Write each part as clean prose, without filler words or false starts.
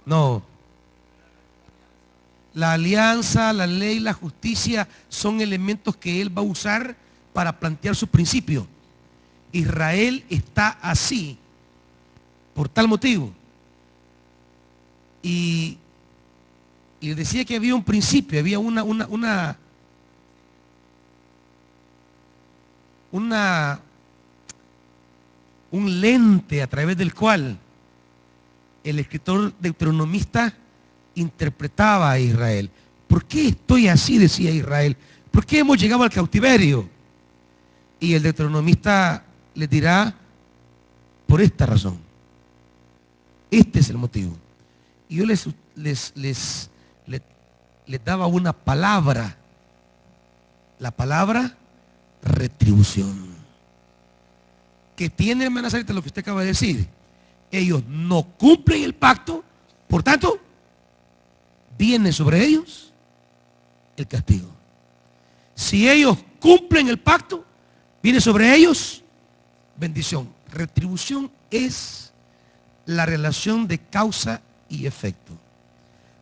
No. La alianza, la ley, la justicia son elementos que Él va a usar para plantear su principio. Israel está así por tal motivo. Y decía que había un principio, había un lente a través del cual el escritor deuteronomista interpretaba a Israel. ¿Por qué estoy así?, decía Israel. ¿Por qué hemos llegado al cautiverio? Y el deuteronomista les dirá, por esta razón. Este es el motivo. Y yo les daba una palabra, la palabra retribución, que tiene, hermana Sarita, lo que usted acaba de decir. Ellos no cumplen el pacto, por tanto, viene sobre ellos el castigo. Si ellos cumplen el pacto, viene sobre ellos bendición. Retribución es la relación de causa y efecto.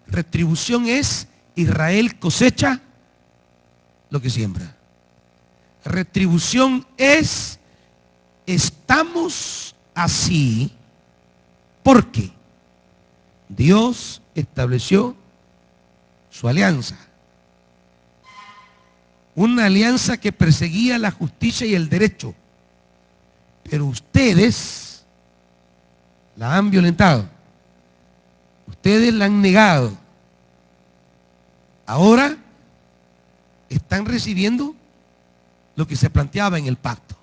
Retribución es Israel cosecha lo que siembra. Retribución es estamos así porque Dios estableció su alianza. Una alianza que perseguía la justicia y el derecho. Pero ustedes la han violentado. Ustedes la han negado. Ahora están recibiendo lo que se planteaba en el pacto.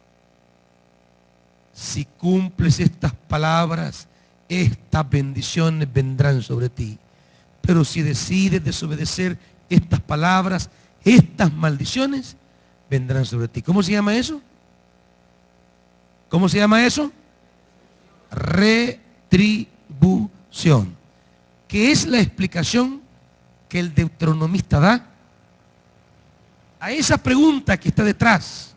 Si cumples estas palabras, estas bendiciones vendrán sobre ti. Pero si decides desobedecer estas palabras, estas maldiciones vendrán sobre ti. ¿Cómo se llama eso? ¿Cómo se llama eso? Retribución. Que es la explicación que el deuteronomista da a esa pregunta que está detrás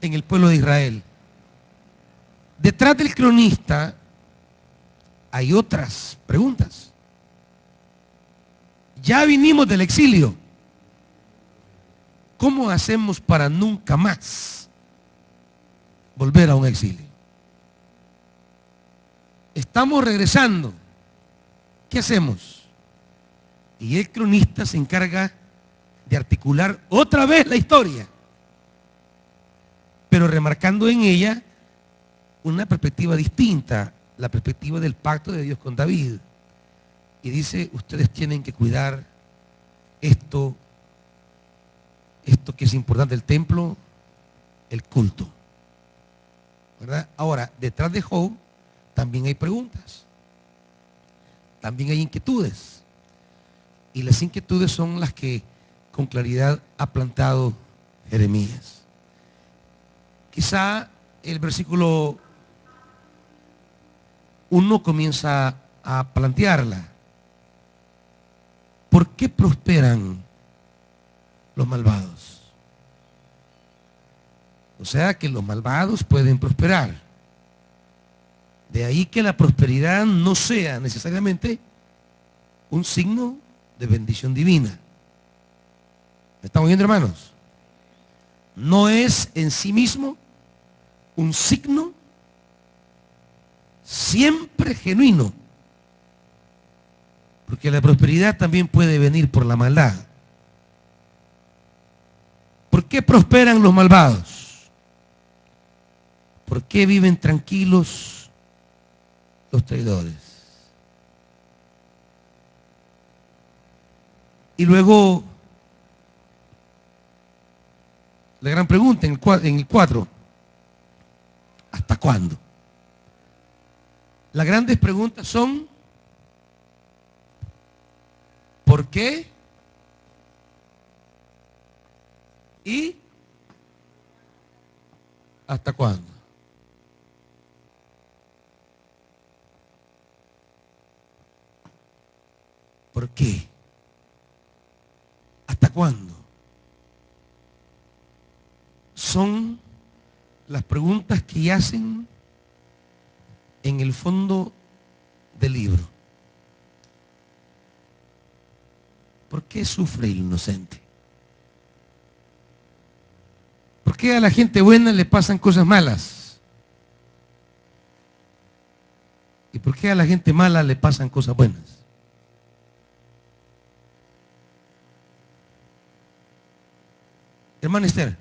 en el pueblo de Israel. Detrás del cronista hay otras preguntas. Ya vinimos del exilio. ¿Cómo hacemos para nunca más volver a un exilio? Estamos regresando. ¿Qué hacemos? Y el cronista se encarga de articular otra vez la historia, pero remarcando en ella una perspectiva distinta, la perspectiva del pacto de Dios con David. Y dice, ustedes tienen que cuidar esto que es importante, el templo, el culto, ¿verdad? Ahora, detrás de Job también hay preguntas, también hay inquietudes, y las inquietudes son las que con claridad ha plantado Jeremías. Quizá el versículo 1 comienza a plantearla. ¿Por qué prosperan los malvados? O sea que los malvados pueden prosperar. De ahí que la prosperidad no sea necesariamente un signo de bendición divina. ¿Me estamos viendo, hermanos? No es en sí mismo un signo siempre genuino, porque la prosperidad también puede venir por la maldad. ¿Por qué prosperan los malvados? ¿Por qué viven tranquilos los traidores? Y luego la gran pregunta en el 4, ¿hasta cuándo? Las grandes preguntas son, ¿por qué? ¿Y hasta cuándo? ¿Por qué? ¿Hasta cuándo? Son las preguntas que yacen en el fondo del libro. ¿Por qué sufre el inocente? ¿Por qué a la gente buena le pasan cosas malas? ¿Y por qué a la gente mala le pasan cosas buenas? Hermana Esther.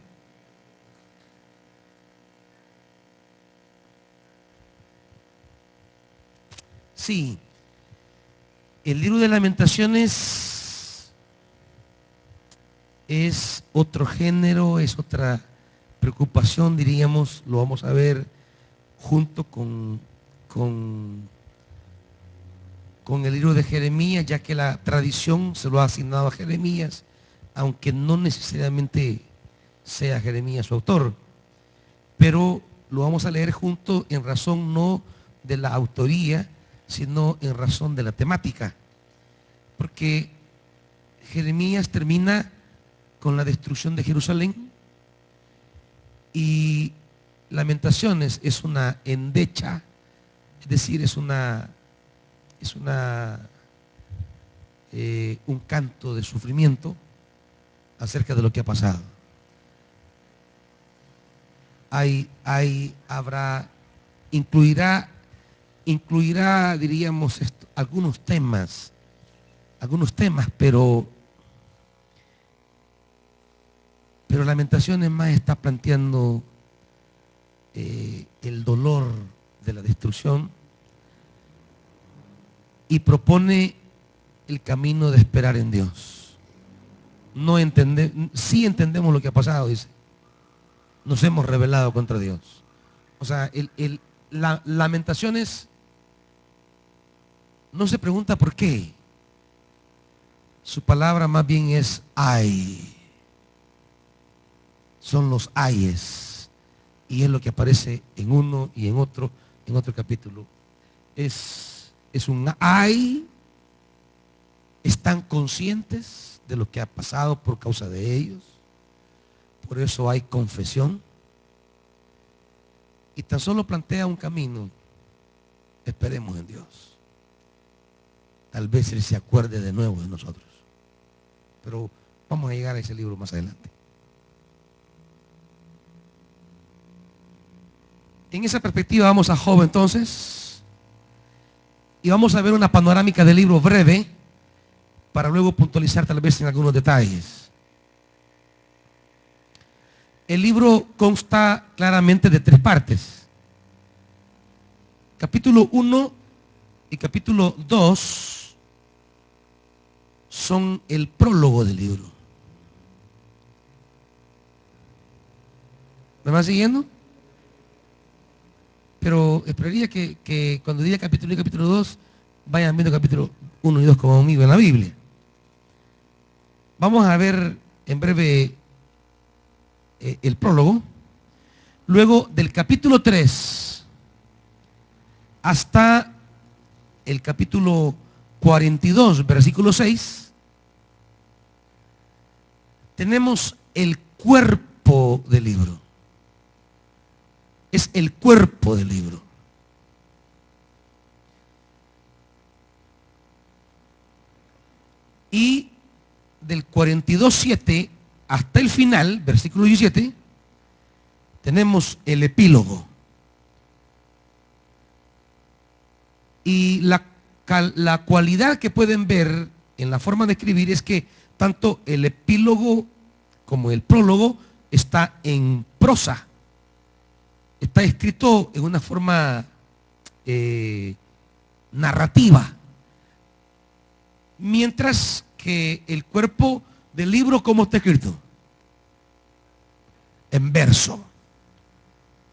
Sí, el libro de Lamentaciones es otro género, es otra preocupación, diríamos, lo vamos a ver junto con el libro de Jeremías, ya que la tradición se lo ha asignado a Jeremías, aunque no necesariamente sea Jeremías su autor, pero lo vamos a leer junto en razón no de la autoría, sino en razón de la temática, porque Jeremías termina con la destrucción de Jerusalén y Lamentaciones es una endecha, es decir, es un canto de sufrimiento acerca de lo que ha pasado. Incluirá, diríamos, algunos temas, pero Lamentaciones más está planteando el dolor de la destrucción y propone el camino de esperar en Dios. Sí entendemos lo que ha pasado, dice. Nos hemos rebelado contra Dios. O sea, Lamentaciones no se pregunta por qué. Su palabra más bien es ay. Son los ayes. Y es lo que aparece en uno y en otro capítulo. Es un ay. Están conscientes de lo que ha pasado por causa de ellos. Por eso hay confesión. Y tan solo plantea un camino. Esperemos en Dios. Tal vez Él se acuerde de nuevo de nosotros. Pero vamos a llegar a ese libro más adelante. En esa perspectiva vamos a Job entonces. Y vamos a ver una panorámica del libro breve para luego puntualizar tal vez en algunos detalles. El libro consta claramente de 3 partes. Capítulo 1 y capítulo 2 son el prólogo del libro. ¿Me van siguiendo? Pero esperaría que cuando diga capítulo 1 y capítulo 2 vayan viendo capítulo 1 y 2 conmigo en la Biblia. Vamos a ver en breve el prólogo. Luego del capítulo 3 hasta el capítulo 42, versículo 6, tenemos el cuerpo del libro. Es el cuerpo del libro. Y del 42:7 hasta el final, versículo 17, tenemos el epílogo. Y la cualidad que pueden ver en la forma de escribir es que tanto el epílogo como el prólogo está en prosa. Está escrito en una forma narrativa. Mientras que el cuerpo del libro, ¿cómo está escrito? En verso.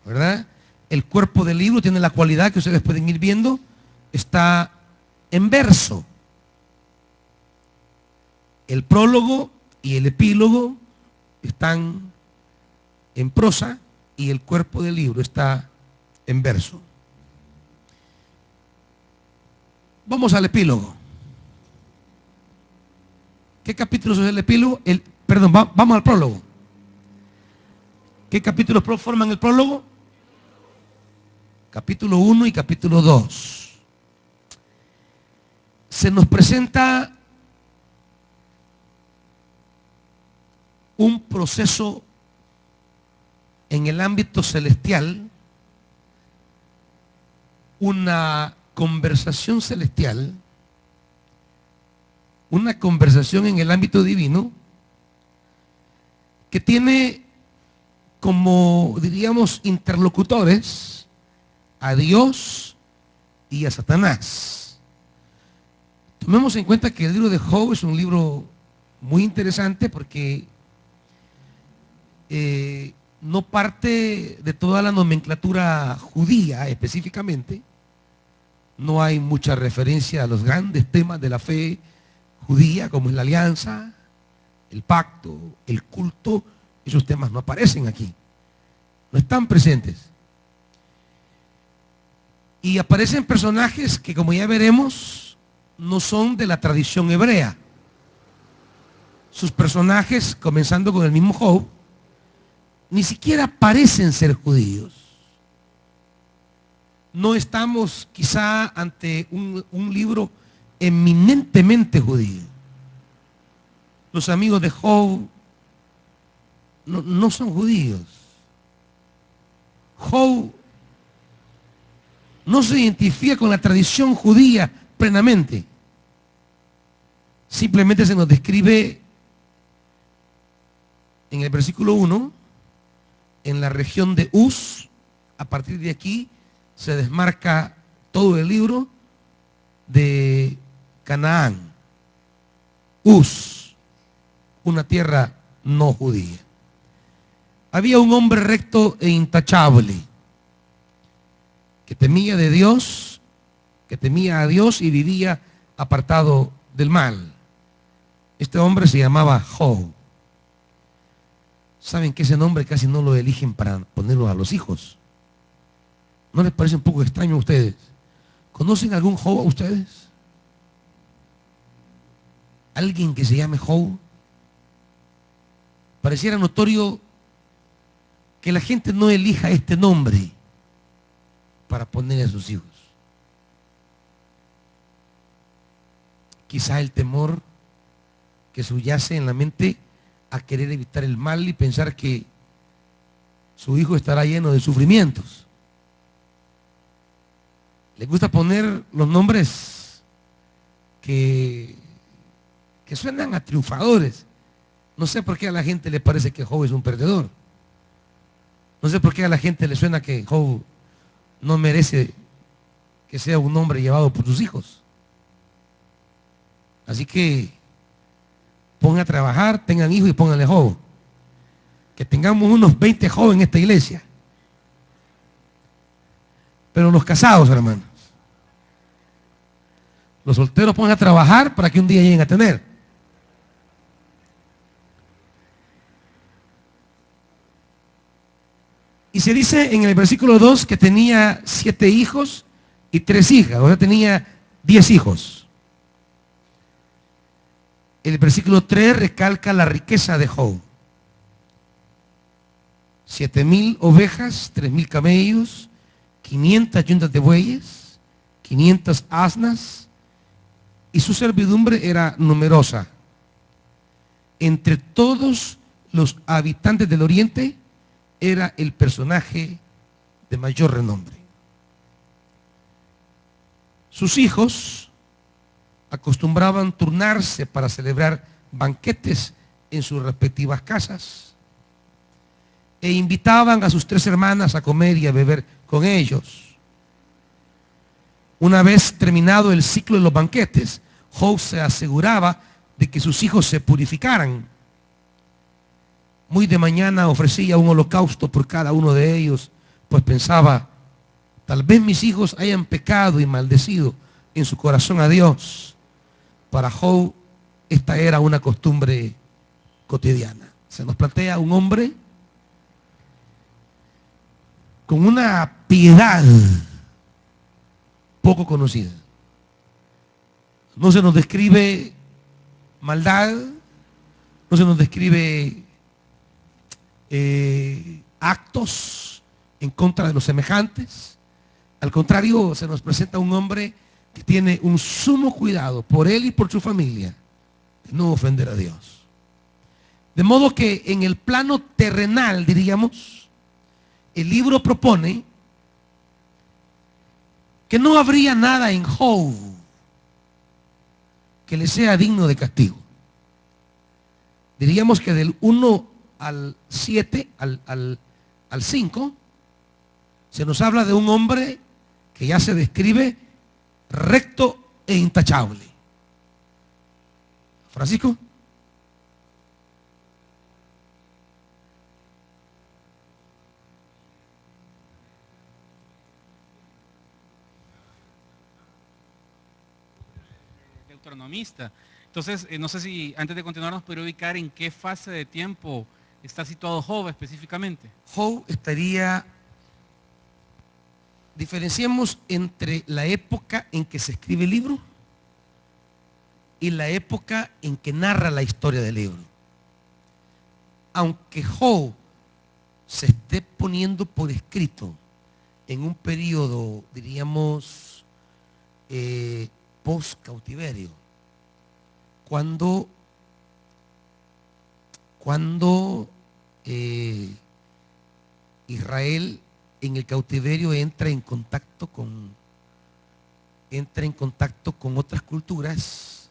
¿Verdad? El cuerpo del libro tiene la cualidad que ustedes pueden ir viendo. Está en verso. El prólogo y el epílogo están en prosa y el cuerpo del libro está en verso. Vamos al epílogo. ¿Qué capítulos es el epílogo? Vamos al prólogo. ¿Qué capítulos forman el prólogo? Capítulo 1 y capítulo 2. Se nos presenta un proceso en el ámbito celestial, una conversación celestial, una conversación en el ámbito divino que tiene como, diríamos, interlocutores a Dios y a Satanás. Tomemos en cuenta que el libro de Job es un libro muy interesante porque no parte de toda la nomenclatura judía específicamente. No hay mucha referencia a los grandes temas de la fe judía, como es la alianza, el pacto, el culto. Esos temas no aparecen aquí, no están presentes. Y aparecen personajes que, como ya veremos, no son de la tradición hebrea. Sus personajes, comenzando con el mismo Job, ni siquiera parecen ser judíos. No estamos quizá ante un libro eminentemente judío. Los amigos de Job no son judíos. Job no se identifica con la tradición judía plenamente. Simplemente se nos describe en el versículo 1, en la región de Uz. A partir de aquí se desmarca todo el libro de Canaán. Uz, una tierra no judía. Había un hombre recto e intachable que temía de Dios, que temía a Dios y vivía apartado del mal. Este hombre se llamaba Job. ¿Saben que ese nombre casi no lo eligen para ponerlo a los hijos? ¿No les parece un poco extraño a ustedes? ¿Conocen algún Job a ustedes? ¿Alguien que se llame Job? Pareciera notorio que la gente no elija este nombre para poner a sus hijos. Quizá el temor que subyace en la mente a querer evitar el mal y pensar que su hijo estará lleno de sufrimientos. Le gusta poner los nombres que suenan a triunfadores. No sé por qué a la gente le parece que Job es un perdedor. No sé por qué a la gente le suena que Job no merece que sea un hombre llevado por sus hijos. Así que pongan a trabajar, tengan hijos y pónganle Job. Que tengamos unos 20 Job en esta iglesia. Pero los casados, hermanos, los solteros pongan a trabajar para que un día lleguen a tener. Y se dice en el versículo 2 que tenía 7 hijos y 3 hijas, o sea, tenía 10 hijos. El versículo 3 recalca la riqueza de Job. 7,000 ovejas, 3,000 camellos, 500 yuntas de bueyes, 500 asnas, y su servidumbre era numerosa. Entre todos los habitantes del oriente, era el personaje de mayor renombre. Sus hijos acostumbraban turnarse para celebrar banquetes en sus respectivas casas e invitaban a sus 3 hermanas a comer y a beber con ellos. Una vez terminado el ciclo de los banquetes, Job se aseguraba de que sus hijos se purificaran. Muy de mañana ofrecía un holocausto por cada uno de ellos, pues pensaba, tal vez mis hijos hayan pecado y maldecido en su corazón a Dios. Para Job, esta era una costumbre cotidiana. Se nos plantea un hombre con una piedad poco conocida. No se nos describe maldad, no se nos describe actos en contra de los semejantes. Al contrario, se nos presenta un hombre que tiene un sumo cuidado por él y por su familia de no ofender a Dios. De modo que en el plano terrenal, diríamos, el libro propone que no habría nada en Job que le sea digno de castigo. Diríamos que del 1 al 7, al 5, se nos habla de un hombre que ya se describe recto e intachable. Francisco. Deuteronomista. Entonces, no sé si antes de continuar nos podría ubicar en qué fase de tiempo está situado Job específicamente. Job estaría, diferenciemos entre la época en que se escribe el libro y la época en que narra la historia del libro. Aunque Job se esté poniendo por escrito en un periodo, diríamos, post-cautiverio, cuando Israel en el cautiverio entra en contacto con otras culturas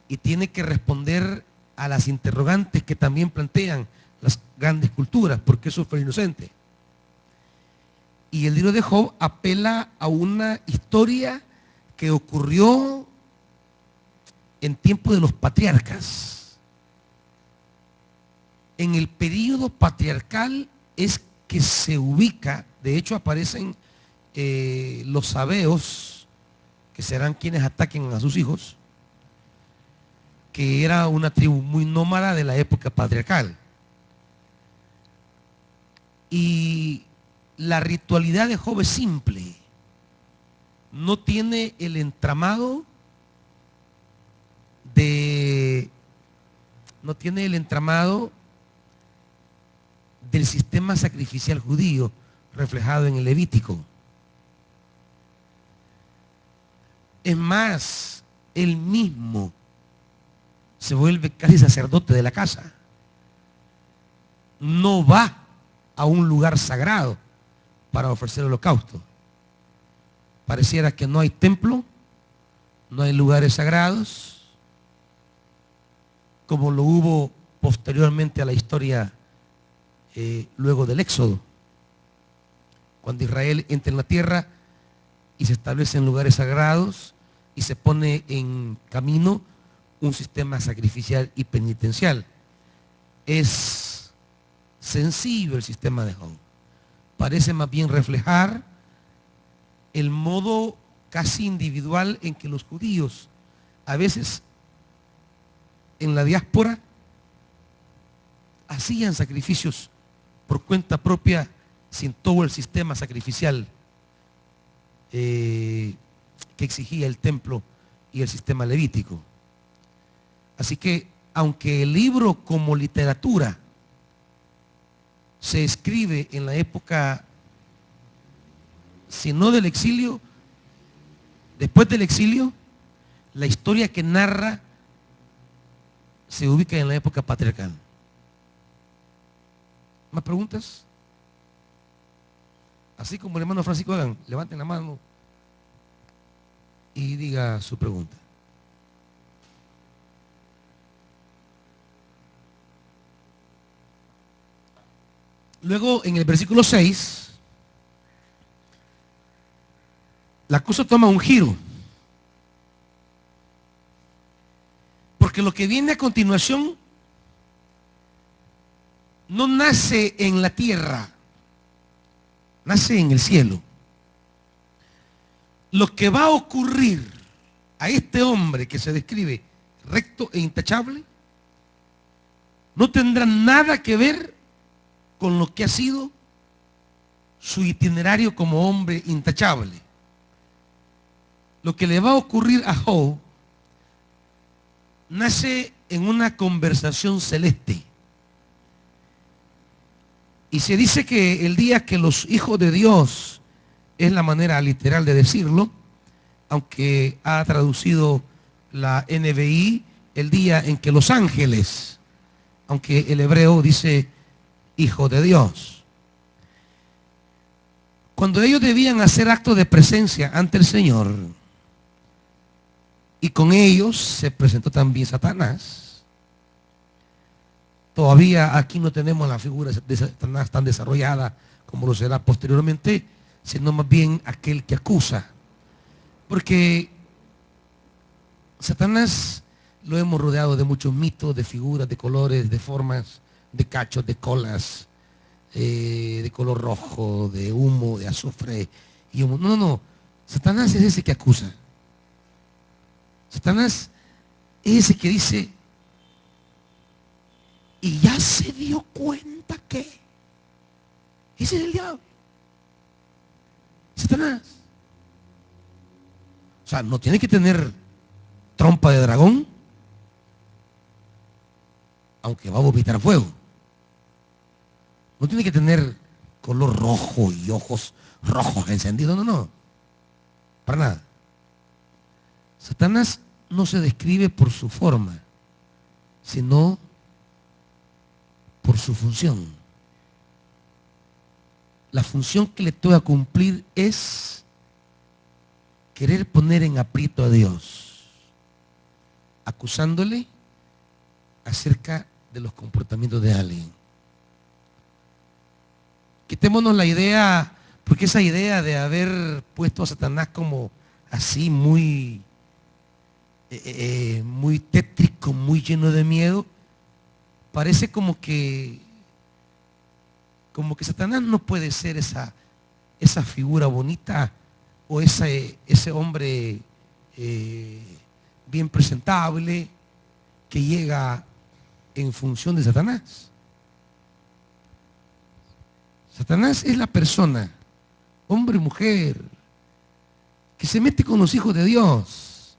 y tiene que responder a las interrogantes que también plantean las grandes culturas, porque eso fue inocente. Y el libro de Job apela a una historia que ocurrió en tiempo de los patriarcas. En el período patriarcal es que se ubica, de hecho aparecen los sabeos, que serán quienes ataquen a sus hijos, que era una tribu muy nómada de la época patriarcal. Y la ritualidad de Job es simple, no tiene el entramado del sistema sacrificial judío reflejado en el Levítico. Es más, él mismo se vuelve casi sacerdote de la casa. No va a un lugar sagrado para ofrecer holocausto. Pareciera que no hay templo, no hay lugares sagrados, como lo hubo posteriormente a la historia luego del Éxodo, cuando Israel entra en la tierra y se establece en lugares sagrados y se pone en camino un sistema sacrificial y penitencial. Es sencillo el sistema de Job. Parece más bien reflejar el modo casi individual en que los judíos, a veces en la diáspora, hacían sacrificios por cuenta propia sin todo el sistema sacrificial que exigía el templo y el sistema levítico. Así que, aunque el libro como literatura se escribe en la época, si no del exilio, después del exilio, la historia que narra se ubica en la época patriarcal. ¿Más preguntas? Así como el hermano Francisco hagan, levanten la mano y diga su pregunta. Luego, en el versículo 6, la cosa toma un giro. Porque lo que viene a continuación no nace en la tierra, nace en el cielo. Lo que va a ocurrir a este hombre que se describe recto e intachable no tendrá nada que ver con lo que ha sido su itinerario como hombre intachable. Lo que le va a ocurrir a Job nace en una conversación celeste. Y se dice que el día que los hijos de Dios, es la manera literal de decirlo, aunque ha traducido la NBI, el día en que los ángeles aunque el hebreo dice hijo de Dios. Cuando ellos debían hacer acto de presencia ante el Señor, y con ellos se presentó también Satanás. Todavía aquí no tenemos la figura de Satanás tan desarrollada como lo será posteriormente, sino más bien aquel que acusa. Porque Satanás lo hemos rodeado de muchos mitos, de figuras, de colores, de formas, de cachos, de colas, de color rojo, de humo, de azufre y humo. No. Satanás es ese que acusa. Satanás es ese que dice, y ya se dio cuenta que ese es el diablo. Satanás. O sea, no tiene que tener trompa de dragón, aunque va a vomitar fuego. No tiene que tener color rojo y ojos rojos encendidos, no. Para nada. Satanás no se describe por su forma, sino por su función. La función que le toca cumplir es querer poner en aprieto a Dios, acusándole acerca de los comportamientos de alguien. Quitémonos la idea, porque esa idea de haber puesto a Satanás como así muy tétrico, muy lleno de miedo, parece como que Satanás no puede ser esa figura bonita o ese hombre bien presentable que llega en función de Satanás. Satanás es la persona, hombre y mujer, que se mete con los hijos de Dios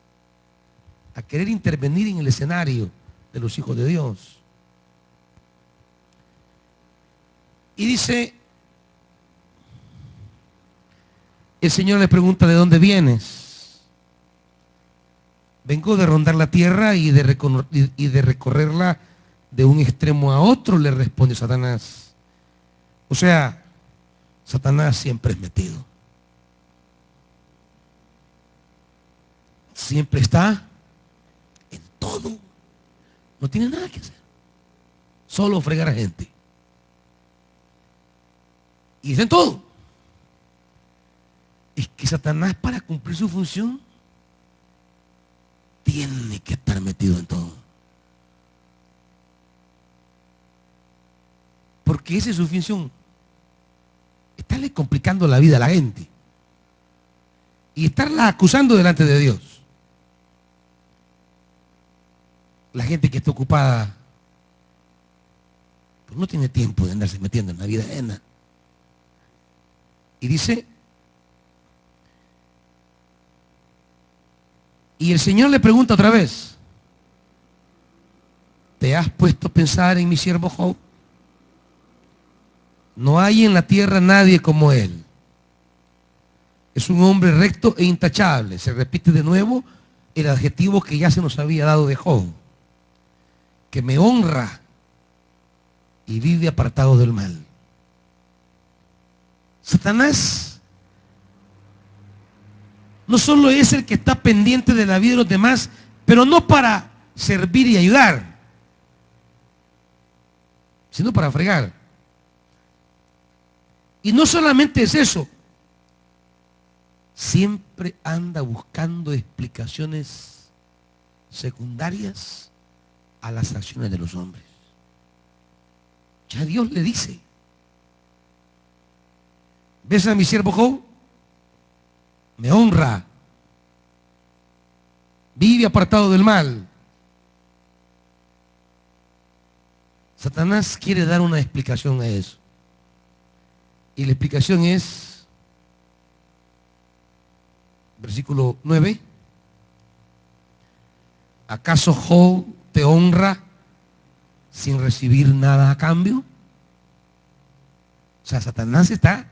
a querer intervenir en el escenario de los hijos de Dios. Y dice, el Señor le pregunta, ¿de dónde vienes? Vengo de rondar la tierra y de recorrerla de un extremo a otro, le responde Satanás. O sea, Satanás siempre es metido. Siempre está en todo. No tiene nada que hacer. Solo fregar a gente. Y es en todo. Es que Satanás, para cumplir su función, tiene que estar metido en todo. Porque esa es su función. Estarle complicando la vida a la gente. Y estarla acusando delante de Dios. La gente que está ocupada pues no tiene tiempo de andarse metiendo en la vida ajena. Y dice, y el Señor le pregunta otra vez, ¿te has puesto a pensar en mi siervo Job? No hay en la tierra nadie como él. Es un hombre recto e intachable. Se repite de nuevo el adjetivo que ya se nos había dado de Job, que me honra y vive apartado del mal. Satanás no solo es el que está pendiente de la vida de los demás, pero no para servir y ayudar, sino para fregar. Y no solamente es eso, siempre anda buscando explicaciones secundarias a las acciones de los hombres. Ya Dios le dice, ¿ves a mi siervo Job? Me honra, vive apartado del mal. Satanás quiere dar una explicación a eso. Y la explicación es, versículo 9, ¿acaso Job te honra sin recibir nada a cambio? O sea, Satanás está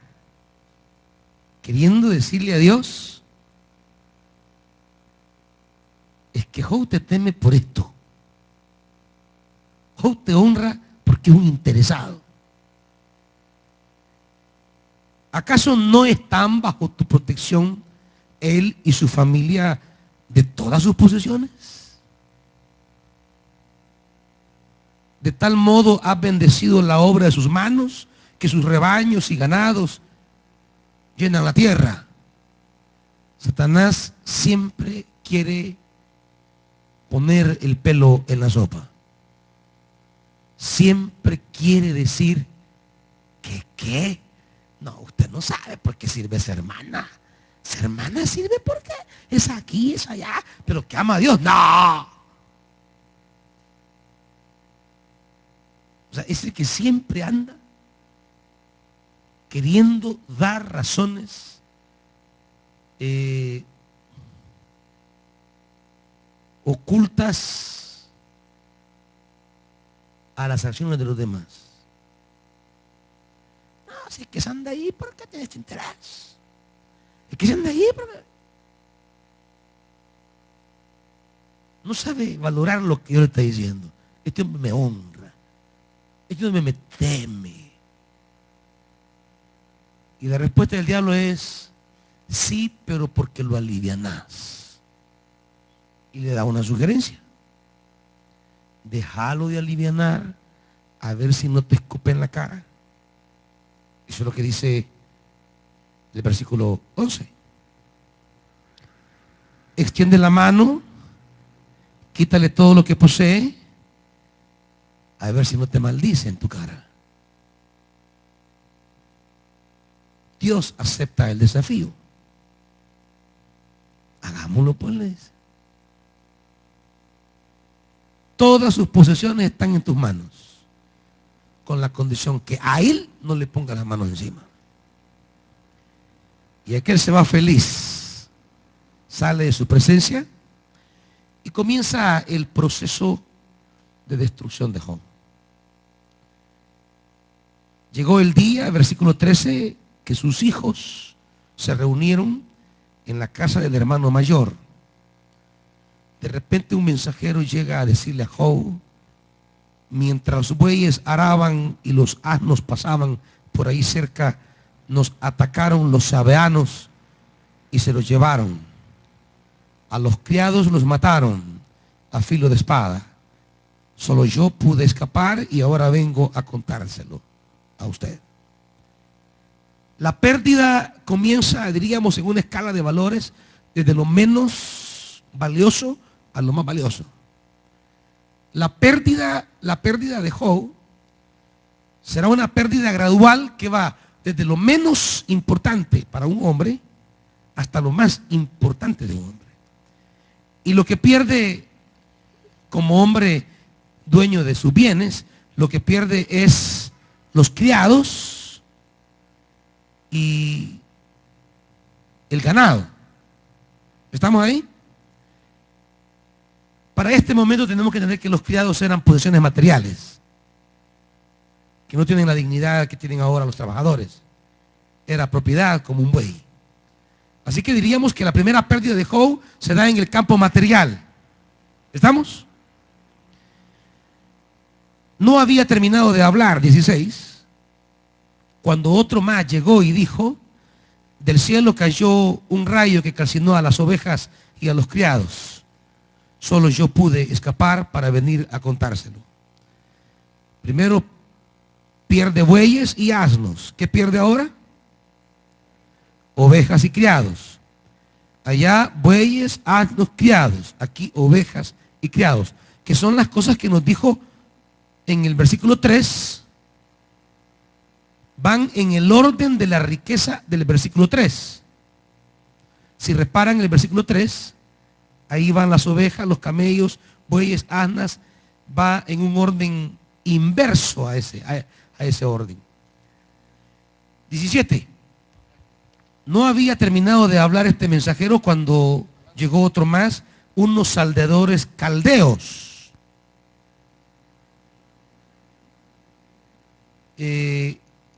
queriendo decirle a Dios, es que Job te teme por esto. Job te honra porque es un interesado. ¿Acaso no están bajo tu protección él y su familia de todas sus posesiones? De tal modo has bendecido la obra de sus manos, que sus rebaños y ganados llenan la tierra. Satanás siempre quiere poner el pelo en la sopa. Siempre quiere decir que ¿qué? No, usted no sabe por qué sirve esa hermana. Esa hermana sirve porque es aquí, es allá, pero que ama a Dios. No. O sea, es el que siempre anda queriendo dar razones ocultas a las acciones de los demás. No, si es que se anda ahí porque tienes interés. Es que se anda ahí porque no sabe valorar lo que yo le estoy diciendo. Este hombre me honra. Este hombre me teme. Y la respuesta del diablo es sí, pero porque lo alivianás. Y le da una sugerencia. Déjalo de alivianar a ver si no te escupe en la cara. Eso es lo que dice el versículo 11. Extiende la mano, quítale todo lo que posee, a ver si no te maldice en tu cara. Dios acepta el desafío. Hagámoslo, pues, le dice. Todas sus posesiones están en tus manos, con la condición que a él no le ponga las manos encima. Y aquel se va feliz, sale de su presencia y comienza el proceso de destrucción de Job. Llegó el día, versículo 13, que sus hijos se reunieron en la casa del hermano mayor. De repente un mensajero llega a decirle a Job, mientras los bueyes araban y los asnos pasaban por ahí cerca, nos atacaron los sabeanos y se los llevaron. A los criados los mataron a filo de espada. Solo yo pude escapar y ahora vengo a contárselo a usted. La pérdida comienza, diríamos, en una escala de valores, desde lo menos valioso a lo más valioso. La pérdida de Job será una pérdida gradual que va desde lo menos importante para un hombre hasta lo más importante de un hombre. Y lo que pierde como hombre dueño de sus bienes, lo que pierde es los criados y el ganado. ¿Estamos ahí? Para este momento tenemos que entender que los criados eran posesiones materiales, que no tienen la dignidad que tienen ahora los trabajadores. Era propiedad como un buey. Así que diríamos que la primera pérdida de Job se da en el campo material. ¿Estamos? No había terminado de hablar, 16, cuando otro más llegó y dijo, del cielo cayó un rayo que calcinó a las ovejas y a los criados. Solo yo pude escapar para venir a contárselo. Primero pierde bueyes y asnos. ¿Qué pierde ahora? Ovejas y criados. Allá bueyes, asnos, criados. Aquí ovejas y criados. Que son las cosas que nos dijo en el versículo 3. Van en el orden de la riqueza del versículo 3. Si reparan en el versículo 3, ahí van las ovejas, los camellos, bueyes, asnas, va en un orden inverso a ese orden. 17. No había terminado de hablar este mensajero cuando llegó otro más, unos salteadores caldeos.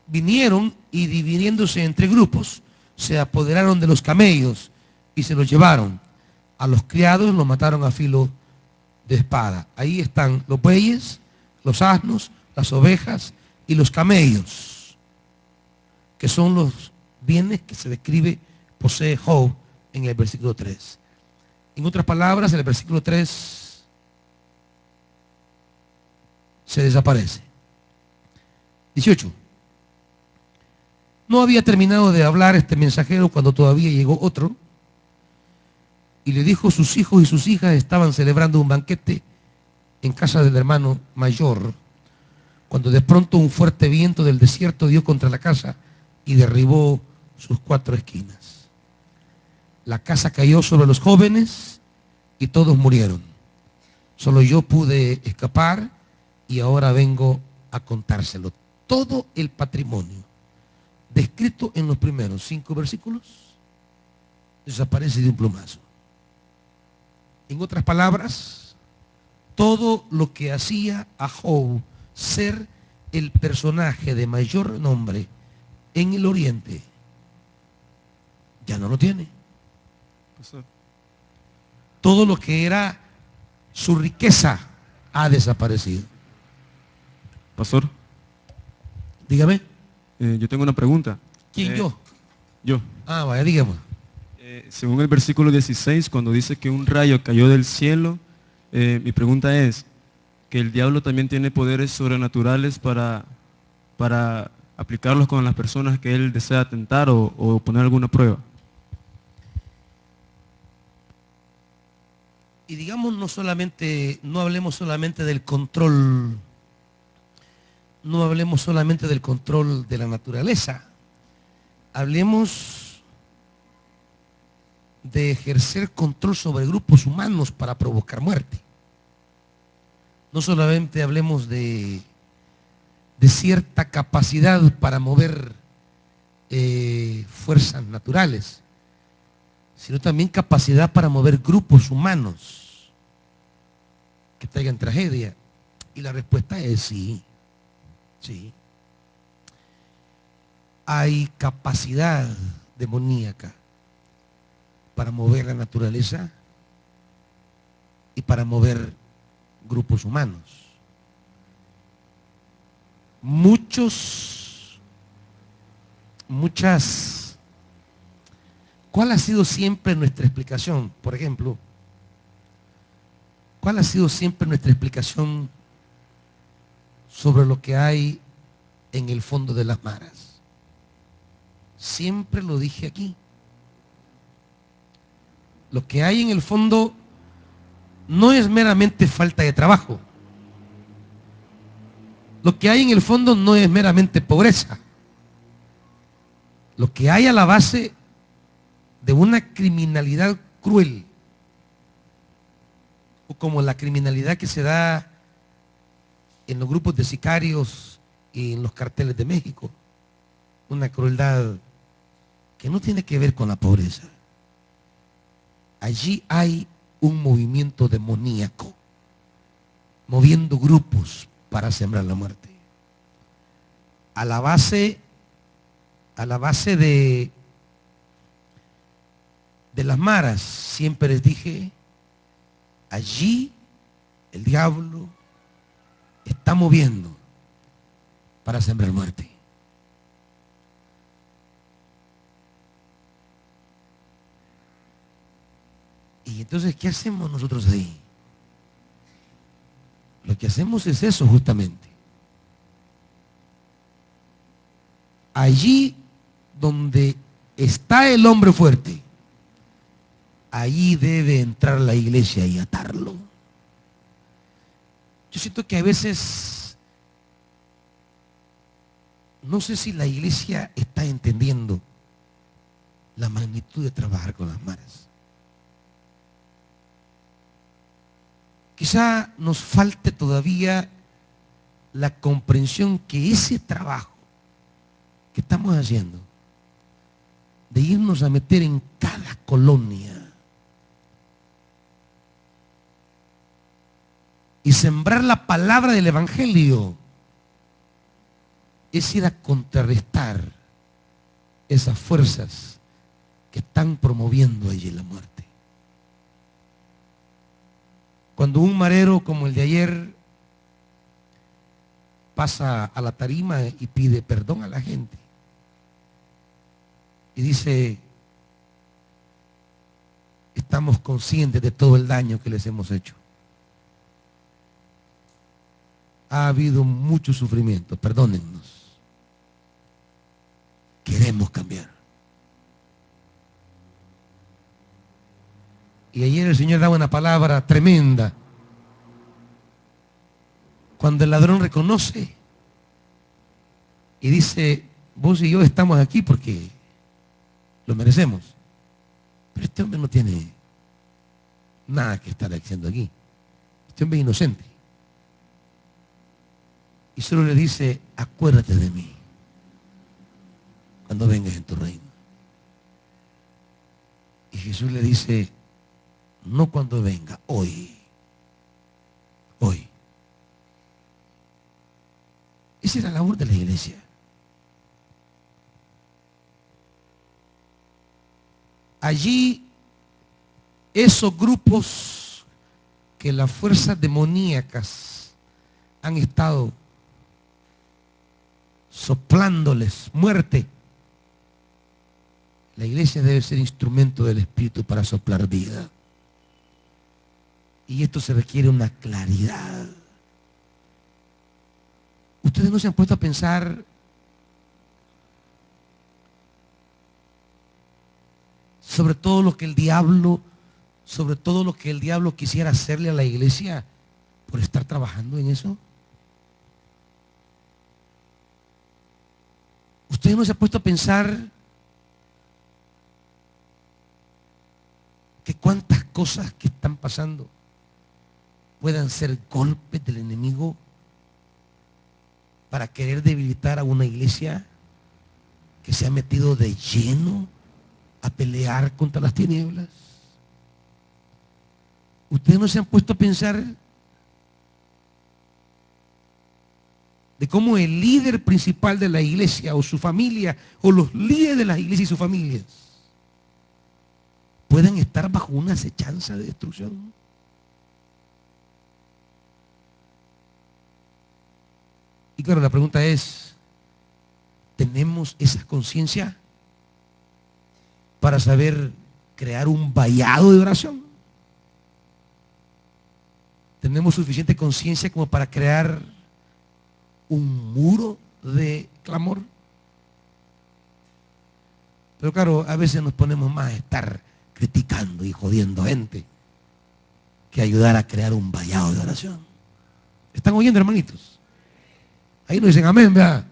Vinieron y dividiéndose entre grupos, se apoderaron de los camellos y se los llevaron. A los criados los mataron a filo de espada. Ahí están los bueyes, los asnos, las ovejas y los camellos, que son los bienes que se describe posee Job en el versículo 3. En otras palabras, el versículo 3 se desaparece. 18. No había terminado de hablar este mensajero cuando todavía llegó otro y le dijo: sus hijos y sus hijas estaban celebrando un banquete en casa del hermano mayor, cuando de pronto un fuerte viento del desierto dio contra la casa y derribó sus 4 esquinas. La casa cayó sobre los jóvenes y todos murieron. Solo yo pude escapar y ahora vengo a contárselo. Todo el patrimonio descrito en los primeros 5 versículos desaparece de un plumazo. En otras palabras, todo lo que hacía a Job ser el personaje de mayor nombre en el Oriente, ya no lo tiene. Todo lo que era su riqueza ha desaparecido. Pastor, Dígame. yo tengo una pregunta. ¿Quién, yo? Yo. Ah, vaya, dígame. Según el versículo 16, cuando dice que un rayo cayó del cielo, mi pregunta es, ¿que el diablo también tiene poderes sobrenaturales para aplicarlos con las personas que él desea tentar o poner alguna prueba? Y digamos, no hablemos solamente del control, no hablemos solamente del control de la naturaleza, hablemos de ejercer control sobre grupos humanos para provocar muerte. No solamente hablemos de cierta capacidad para mover fuerzas naturales, sino también capacidad para mover grupos humanos que traigan tragedia. Y la respuesta es sí, sí. Hay capacidad demoníaca para mover la naturaleza y para mover grupos humanos. ¿Cuál ha sido siempre nuestra explicación? Por ejemplo, ¿cuál ha sido siempre nuestra explicación sobre lo que hay en el fondo de las maras? Siempre lo dije aquí. Lo que hay en el fondo no es meramente falta de trabajo. Lo que hay en el fondo no es meramente pobreza. Lo que hay a la base de una criminalidad cruel, o como la criminalidad que se da en los grupos de sicarios y en los carteles de México, una crueldad que no tiene que ver con la pobreza. Allí hay un movimiento demoníaco, moviendo grupos para sembrar la muerte. A la base de las maras, siempre les dije, allí el diablo está moviendo para sembrar muerte. Y entonces, ¿qué hacemos nosotros ahí? Lo que hacemos es eso justamente. Allí donde está el hombre fuerte, allí debe entrar la iglesia y atarlo. Yo siento que a veces, no sé si la iglesia está entendiendo la magnitud de trabajar con las maras. Quizá nos falte todavía la comprensión que ese trabajo que estamos haciendo, de irnos a meter en cada colonia y sembrar la palabra del Evangelio, es ir a contrarrestar esas fuerzas que están promoviendo allí la muerte. Cuando un marero como el de ayer pasa a la tarima y pide perdón a la gente. Y dice, estamos conscientes de todo el daño que les hemos hecho. Ha habido mucho sufrimiento, perdónennos. Queremos cambiar. Y ayer el Señor daba una palabra tremenda. Cuando el ladrón reconoce y dice, vos y yo estamos aquí porque lo merecemos. Pero este hombre no tiene nada que estar haciendo aquí. Este hombre es inocente. Y solo le dice, acuérdate de mí cuando vengas en tu reino. Y Jesús le dice, no cuando venga, hoy. Hoy. Esa es la labor de la iglesia. Allí, esos grupos que las fuerzas demoníacas han estado soplándoles muerte, la iglesia debe ser instrumento del Espíritu para soplar vida. Y esto se requiere una claridad. Ustedes no se han puesto a pensar sobre todo lo que el diablo quisiera hacerle a la iglesia por estar trabajando en eso. Ustedes no se han puesto a pensar que cuántas cosas que están pasando puedan ser golpes del enemigo para querer debilitar a una iglesia que se ha metido de lleno a pelear contra las tinieblas. Ustedes no se han puesto a pensar de cómo el líder principal de la iglesia o su familia o los líderes de las iglesias y sus familias pueden estar bajo una acechanza de destrucción. Y claro, la pregunta es, ¿tenemos esa conciencia para saber crear un vallado de oración? ¿Tenemos suficiente conciencia como para crear un muro de clamor? Pero claro, a veces nos ponemos más a estar criticando y jodiendo gente que ayudar a crear un vallado de oración. ¿Están oyendo, hermanitos? Ahí nos dicen amén, ¿verdad?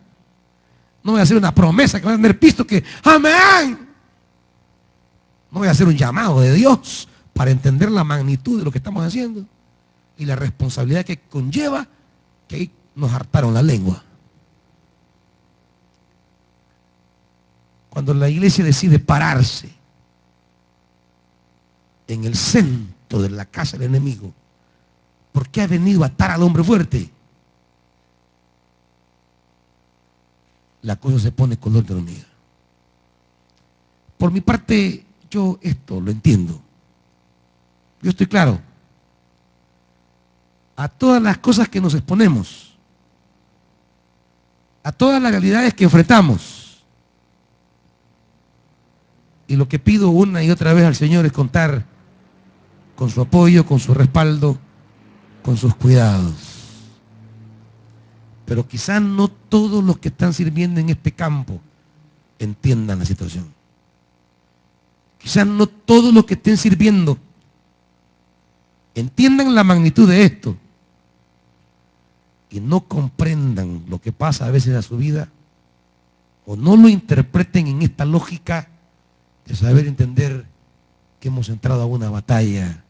No voy a hacer una promesa que van a tener pisto que amén. No voy a hacer un llamado de Dios para entender la magnitud de lo que estamos haciendo y la responsabilidad que conlleva que ahí nos hartaron la lengua. Cuando la iglesia decide pararse en el centro de la casa del enemigo, porque ha venido a atar al hombre fuerte, la cosa se pone color de hormiga. Por mi parte, yo esto lo entiendo. Yo estoy claro. A todas las cosas que nos exponemos, a todas las realidades que enfrentamos, y lo que pido una y otra vez al Señor es contar con su apoyo, con su respaldo, con sus cuidados. Pero quizás no todos los que están sirviendo en este campo entiendan la situación. Quizás no todos los que estén sirviendo entiendan la magnitud de esto y no comprendan lo que pasa a veces a su vida o no lo interpreten en esta lógica de saber entender que hemos entrado a una batalla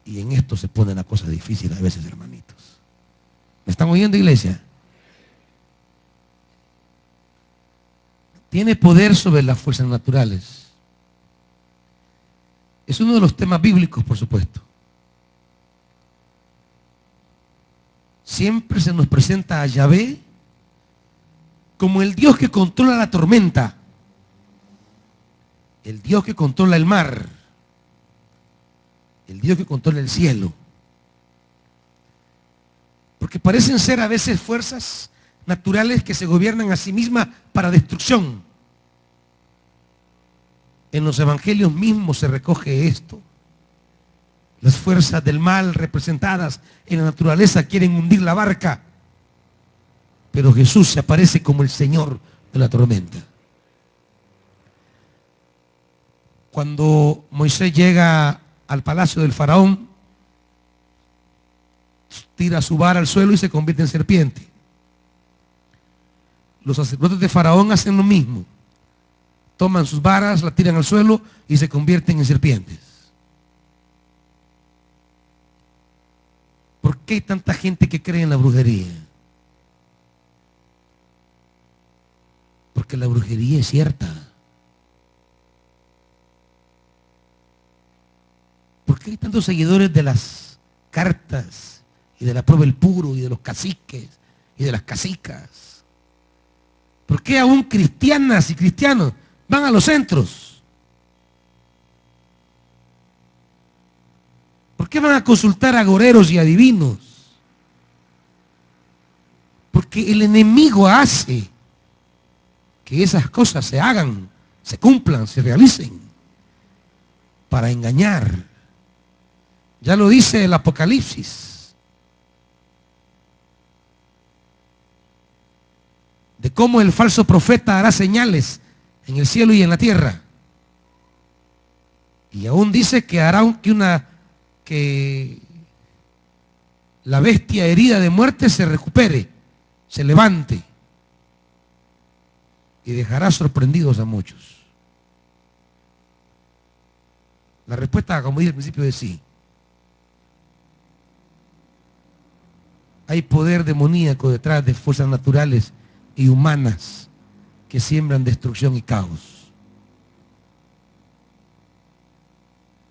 y en esto se pone la cosa difícil a veces, hermanitos. ¿Me están oyendo, iglesia? Tiene poder sobre las fuerzas naturales. Es uno de los temas bíblicos, por supuesto. Siempre se nos presenta a Yahvé como el Dios que controla la tormenta, el Dios que controla el mar, el Dios que controla el cielo. Porque parecen ser a veces fuerzas naturales que se gobiernan a sí mismas para destrucción. En los evangelios mismos se recoge esto. Las fuerzas del mal representadas en la naturaleza quieren hundir la barca, pero Jesús se aparece como el Señor de la tormenta. Cuando Moisés llega al palacio del faraón, tira su vara al suelo y se convierte en serpiente. Los sacerdotes de faraón hacen lo mismo. Toman sus varas, la tiran al suelo y se convierten en serpientes. ¿Por qué hay tanta gente que cree en la brujería? Porque la brujería es cierta. ¿Por qué hay tantos seguidores de las cartas y de la prueba del puro y de los caciques y de las cacicas? ¿Por qué aún cristianas y cristianos van a los centros? ¿Por qué van a consultar a agoreros y adivinos? Porque el enemigo hace que esas cosas se hagan, se cumplan, se realicen para engañar. Ya lo dice el Apocalipsis, de cómo el falso profeta hará señales en el cielo y en la tierra. Y aún dice que hará que la bestia herida de muerte se recupere, se levante y dejará sorprendidos a muchos. La respuesta, como dije al principio, es sí. Hay poder demoníaco detrás de fuerzas naturales y humanas que siembran destrucción y caos.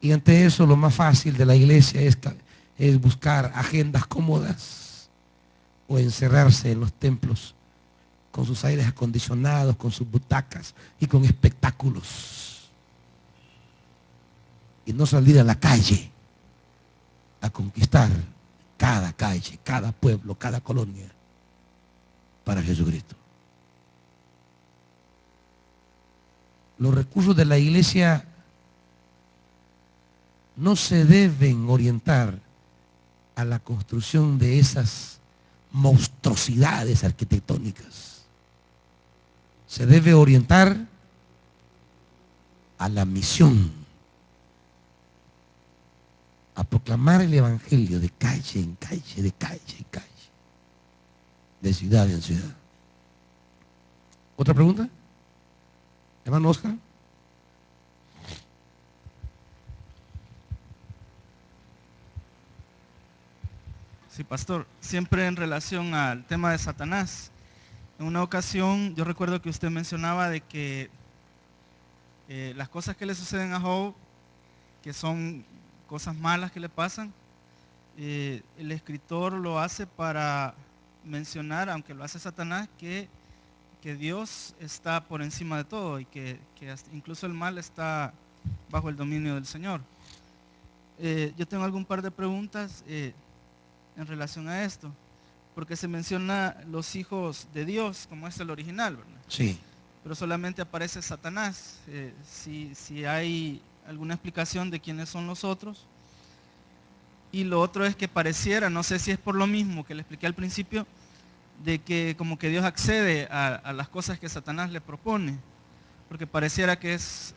Y ante eso lo más fácil de la iglesia es buscar agendas cómodas o encerrarse en los templos con sus aires acondicionados, con sus butacas y con espectáculos. Y no salir a la calle a conquistar cada calle, cada pueblo, cada colonia para Jesucristo. Los recursos de la iglesia no se deben orientar a la construcción de esas monstruosidades arquitectónicas. Se debe orientar a la misión, a proclamar el evangelio de calle en calle, de calle en calle, de ciudad en ciudad. ¿Otra pregunta? Hermano Oscar. Sí, pastor, siempre en relación al tema de Satanás. En una ocasión yo recuerdo que usted mencionaba de que las cosas que le suceden a Job, que son cosas malas que le pasan, el escritor lo hace para mencionar, aunque lo hace Satanás, que Dios está por encima de todo y que incluso el mal está bajo el dominio del Señor. Yo tengo algún par de preguntas en relación a esto, porque se menciona los hijos de Dios, como es el original, ¿verdad? Sí. Pero solamente aparece Satanás. Si hay alguna explicación de quiénes son los otros. Y lo otro es que pareciera, no sé si es por lo mismo que le expliqué al principio, de que como que Dios accede a las cosas que Satanás le propone, porque pareciera que es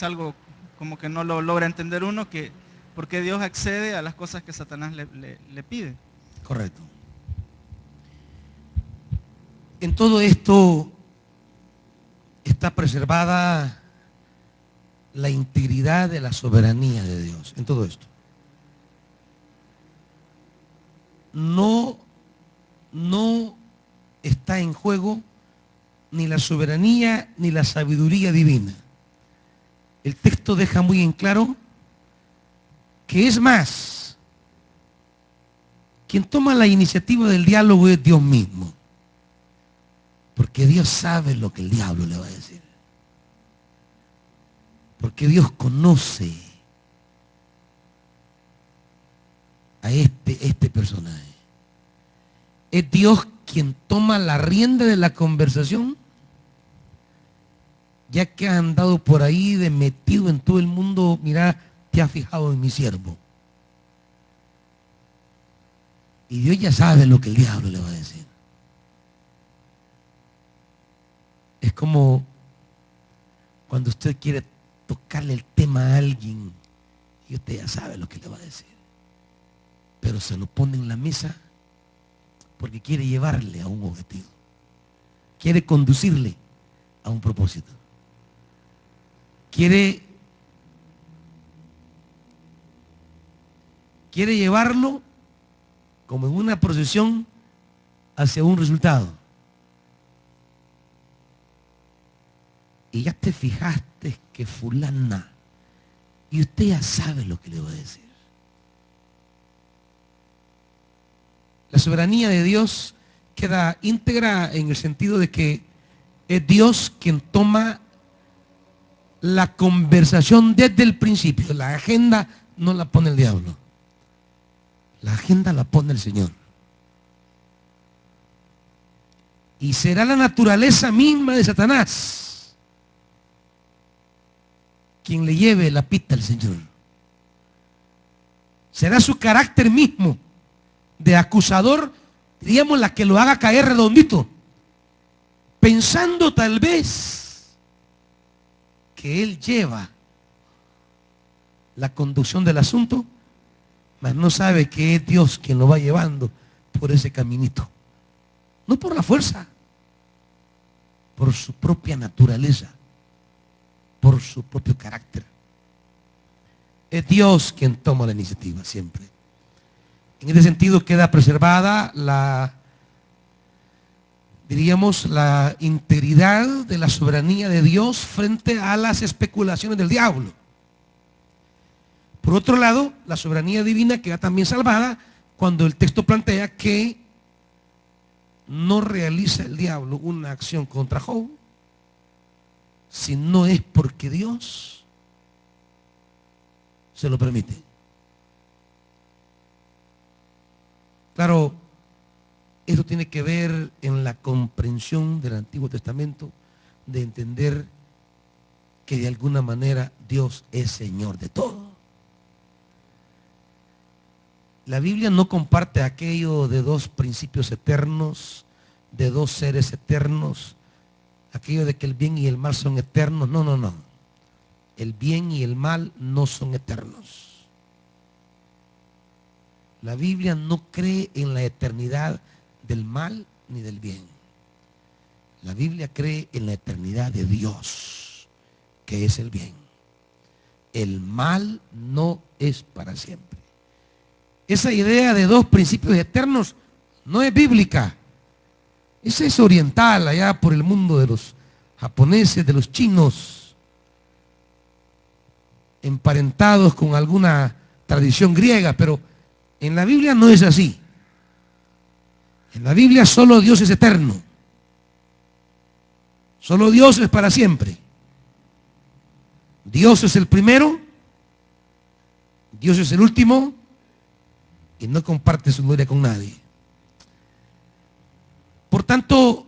algo como que no lo logra entender uno, que por qué Dios accede a las cosas que Satanás le pide. Correcto. En todo esto está preservada la integridad de la soberanía de Dios, en todo esto. No está en juego ni la soberanía ni la sabiduría divina. El texto deja muy en claro que es más, quien toma la iniciativa del diálogo es Dios mismo. Porque Dios sabe lo que el diablo le va a decir. Porque Dios conoce a este personaje. ¿Es Dios quien toma la rienda de la conversación? Ya que has andado por ahí de metido en todo el mundo, mira, te has fijado en mi siervo. Y Dios ya sabe lo que el diablo le va a decir. Es como cuando usted quiere tocarle el tema a alguien y usted ya sabe lo que le va a decir. Pero se lo pone en la mesa porque quiere llevarle a un objetivo. Quiere conducirle a un propósito. Quiere llevarlo como en una procesión hacia un resultado. Y ya te fijaste que fulana, y usted ya sabe lo que le va a decir. La soberanía de Dios queda íntegra en el sentido de que es Dios quien toma la conversación desde el principio. La agenda no la pone el diablo. La agenda la pone el Señor. Y será la naturaleza misma de Satanás quien le lleve la pista al Señor. Será su carácter mismo de acusador, diríamos, la que lo haga caer redondito, pensando tal vez que él lleva la conducción del asunto, mas no sabe que es Dios quien lo va llevando por ese caminito. No por la fuerza, por su propia naturaleza, por su propio carácter. Es Dios quien toma la iniciativa siempre. En ese sentido queda preservada diríamos, la integridad de la soberanía de Dios frente a las especulaciones del diablo. Por otro lado, la soberanía divina queda también salvada cuando el texto plantea que no realiza el diablo una acción contra Job si no es porque Dios se lo permite. Claro, eso tiene que ver en la comprensión del Antiguo Testamento, de entender que de alguna manera Dios es Señor de todo. La Biblia no comparte aquello de dos principios eternos, de dos seres eternos, aquello de que el bien y el mal son eternos. No, no, no. El bien y el mal no son eternos. La Biblia no cree en la eternidad del mal ni del bien. La Biblia cree en la eternidad de Dios, que es el bien. El mal no es para siempre. Esa idea de dos principios eternos no es bíblica. Esa es oriental, allá por el mundo de los japoneses, de los chinos, emparentados con alguna tradición griega, pero en la Biblia no es así. En la Biblia solo Dios es eterno. Solo Dios es para siempre. Dios es el primero, Dios es el último y no comparte su gloria con nadie. Por tanto,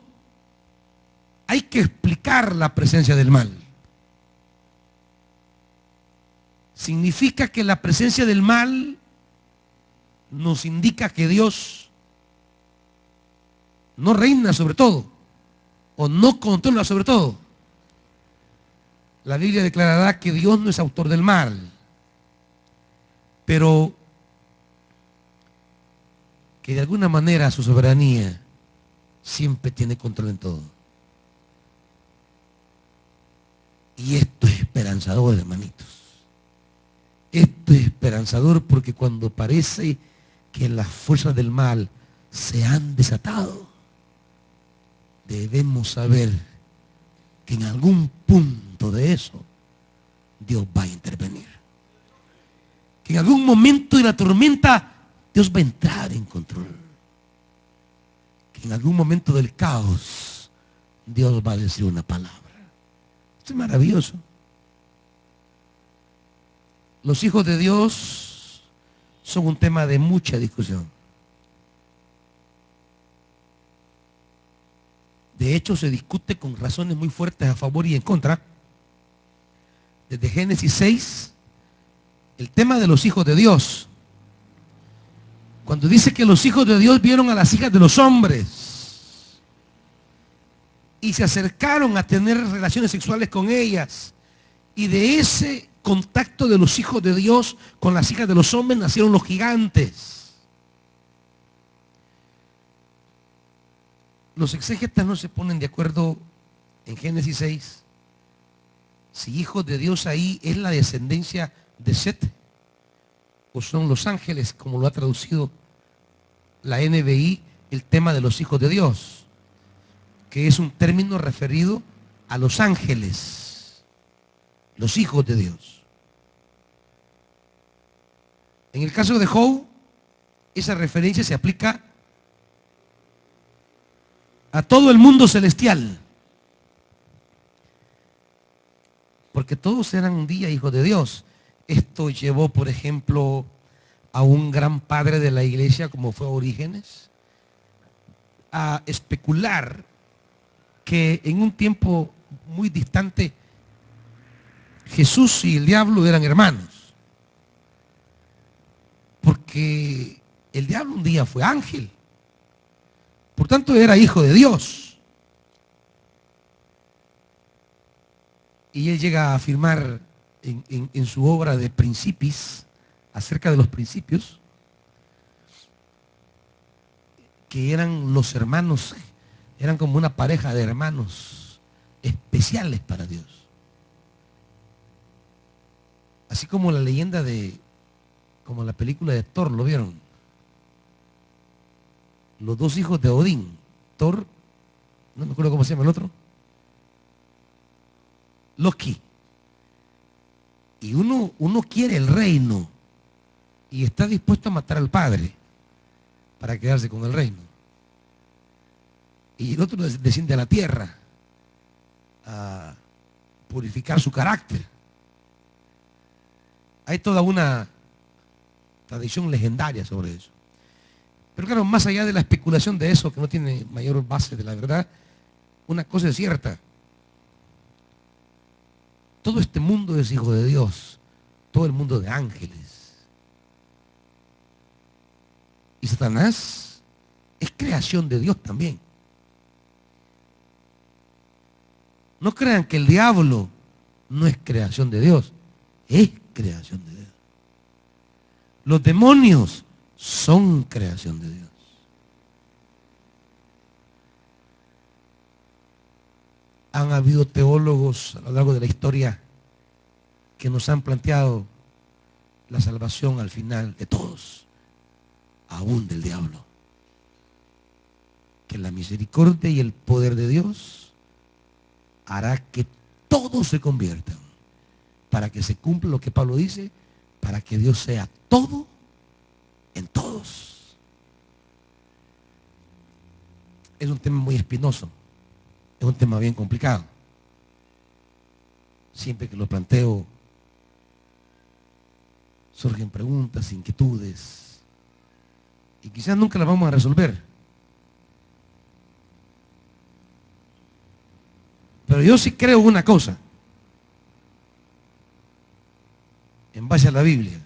hay que explicar la presencia del mal. Significa que la presencia del mal nos indica que Dios no reina sobre todo o no controla sobre todo. La Biblia declarará que Dios no es autor del mal, pero que de alguna manera su soberanía siempre tiene control en todo. Y esto es esperanzador, hermanitos. Esto es esperanzador porque cuando parece que las fuerzas del mal se han desatado, debemos saber que en algún punto de eso Dios va a intervenir. Que en algún momento de la tormenta Dios va a entrar en control. Que en algún momento del caos Dios va a decir una palabra. Esto es maravilloso. Los hijos de Dios son un tema de mucha discusión. De hecho, se discute con razones muy fuertes a favor y en contra. Desde Génesis 6, el tema de los hijos de Dios. Cuando dice que los hijos de Dios vieron a las hijas de los hombres y se acercaron a tener relaciones sexuales con ellas, y de ese contacto de los hijos de Dios con las hijas de los hombres nacieron los gigantes. Los exégetas no se ponen de acuerdo en Génesis 6 si hijos de Dios ahí es la descendencia de Set o son los ángeles, como lo ha traducido la NBI, el tema de los hijos de Dios, que es un término referido a los ángeles, los hijos de Dios. En el caso de Job, esa referencia se aplica a todo el mundo celestial, porque todos eran un día hijos de Dios. Esto llevó, por ejemplo, a un gran padre de la iglesia como fue Orígenes a especular que en un tiempo muy distante Jesús y el diablo eran hermanos, porque el diablo un día fue ángel, por tanto era hijo de Dios. Y él llega a afirmar en su obra de Principis, acerca de los principios, que eran los hermanos, eran como una pareja de hermanos especiales para Dios. Así como la leyenda como la película de Thor, ¿lo vieron? Los dos hijos de Odín, Thor, no me acuerdo cómo se llama el otro, Loki. Y uno quiere el reino y está dispuesto a matar al padre para quedarse con el reino. Y el otro desciende a la tierra a purificar su carácter. Hay toda una tradición legendaria sobre eso. Pero claro, más allá de la especulación de eso, que no tiene mayor base de la verdad, una cosa es cierta. Todo este mundo es hijo de Dios, todo el mundo de ángeles. Y Satanás es creación de Dios también. No crean que el diablo no es creación de Dios, es creación de Dios. Los demonios son creación de Dios. Han habido teólogos a lo largo de la historia que nos han planteado la salvación al final de todos, aún del diablo. Que la misericordia y el poder de Dios hará que todos se conviertan, para que se cumpla lo que Pablo dice, para que Dios sea todo en todos. Es un tema muy espinoso. Es un tema bien complicado. Siempre que lo planteo, surgen preguntas, inquietudes, y quizás nunca las vamos a resolver. Pero yo sí creo una cosa, en base a la Biblia.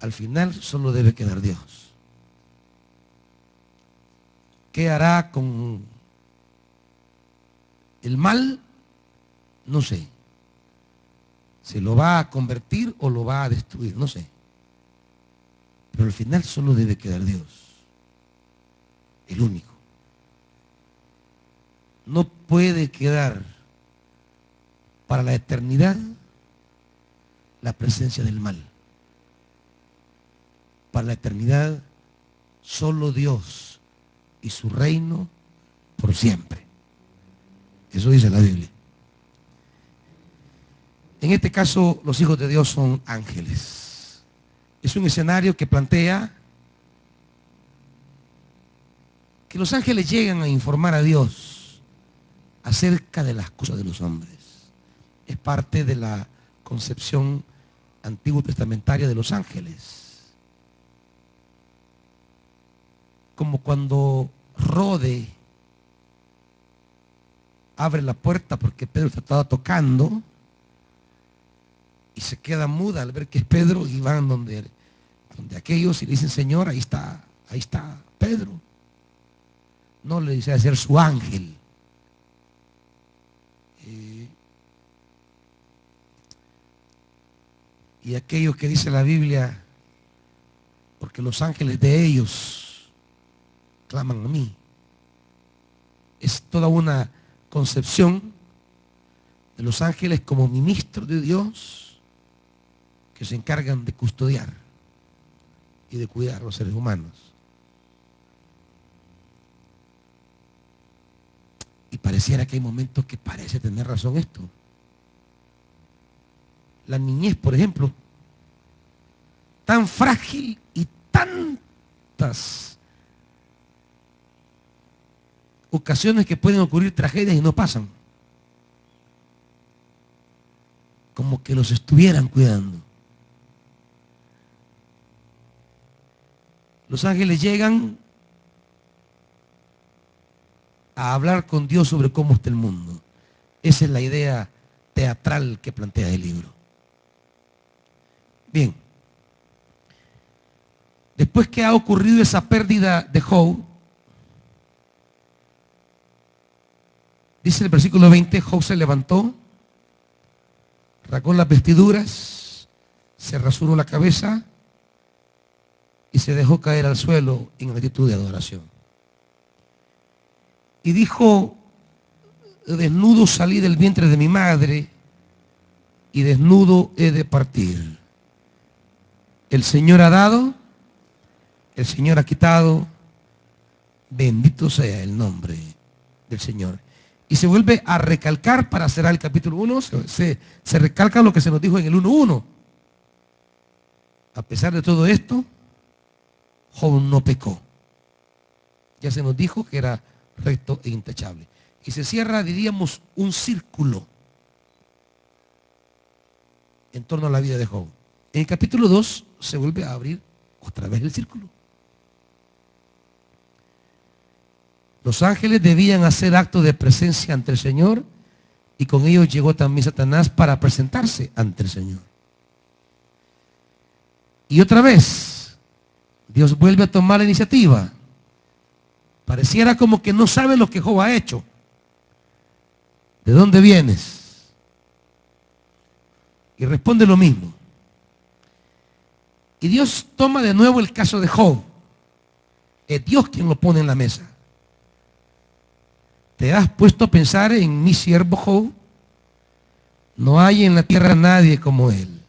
Al final solo debe quedar Dios. ¿Qué hará con el mal? No sé. ¿Se lo va a convertir o lo va a destruir? No sé. Pero al final solo debe quedar Dios. El único. No puede quedar para la eternidad la presencia del mal. Para la eternidad solo Dios y su reino por siempre. Eso dice la Biblia. En este caso, los hijos de Dios son ángeles. Es un escenario que plantea que los ángeles llegan a informar a Dios acerca de las cosas de los hombres. Es parte de la concepción antiguo testamentaria de los ángeles. Como cuando Rode abre la puerta porque Pedro estaba tocando y se queda muda al ver que es Pedro y van donde aquellos y le dicen, Señor, ahí está Pedro. No, le dice, a ser su ángel. Y aquellos que dice la Biblia, porque los ángeles de ellos claman a mí. Es toda una concepción de los ángeles como ministros de Dios que se encargan de custodiar y de cuidar a los seres humanos. Y pareciera que hay momentos que parece tener razón esto. La niñez, por ejemplo, tan frágil y tantas ocasiones que pueden ocurrir tragedias y no pasan. Como que los estuvieran cuidando. Los ángeles llegan a hablar con Dios sobre cómo está el mundo. Esa es la idea teatral que plantea el libro. Bien. Después que ha ocurrido esa pérdida de Job, dice el versículo 20, Job se levantó, rasgó las vestiduras, se rasuró la cabeza y se dejó caer al suelo en actitud de adoración. Y dijo, desnudo salí del vientre de mi madre y desnudo he de partir. El Señor ha dado, el Señor ha quitado, bendito sea el nombre del Señor. Y se vuelve a recalcar para cerrar el capítulo 1, se recalca lo que se nos dijo en el 1:1. A pesar de todo esto, Job no pecó. Ya se nos dijo que era recto e intachable. Y se cierra, diríamos, un círculo en torno a la vida de Job. En el capítulo 2 se vuelve a abrir otra vez el círculo. Los ángeles debían hacer acto de presencia ante el Señor y con ellos llegó también Satanás para presentarse ante el Señor. Y otra vez, Dios vuelve a tomar la iniciativa. Pareciera como que no sabe lo que Job ha hecho. ¿De dónde vienes? Y responde lo mismo. Y Dios toma de nuevo el caso de Job. Es Dios quien lo pone en la mesa. ¿Te has puesto a pensar en mi siervo Job? No hay en la tierra nadie como él.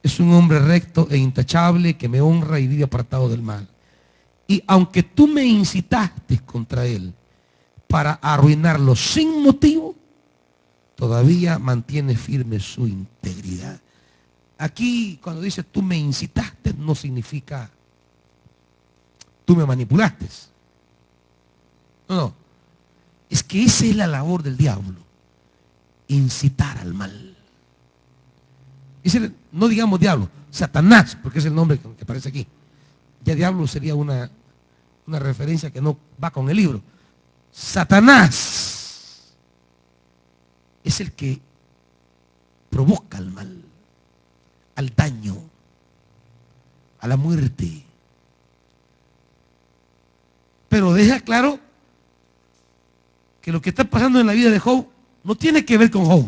Es un hombre recto e intachable que me honra y vive apartado del mal. Y aunque tú me incitaste contra él para arruinarlo sin motivo, todavía mantiene firme su integridad. Aquí cuando dice tú me incitaste no significa tú me manipulaste. No. Es que esa es la labor del diablo. Incitar al mal. No digamos diablo, Satanás, porque es el nombre que aparece aquí. Ya diablo sería una referencia que no va con el libro. Satanás es el que provoca al mal, al daño, a la muerte. Pero deja claro que lo que está pasando en la vida de Job no tiene que ver con Job.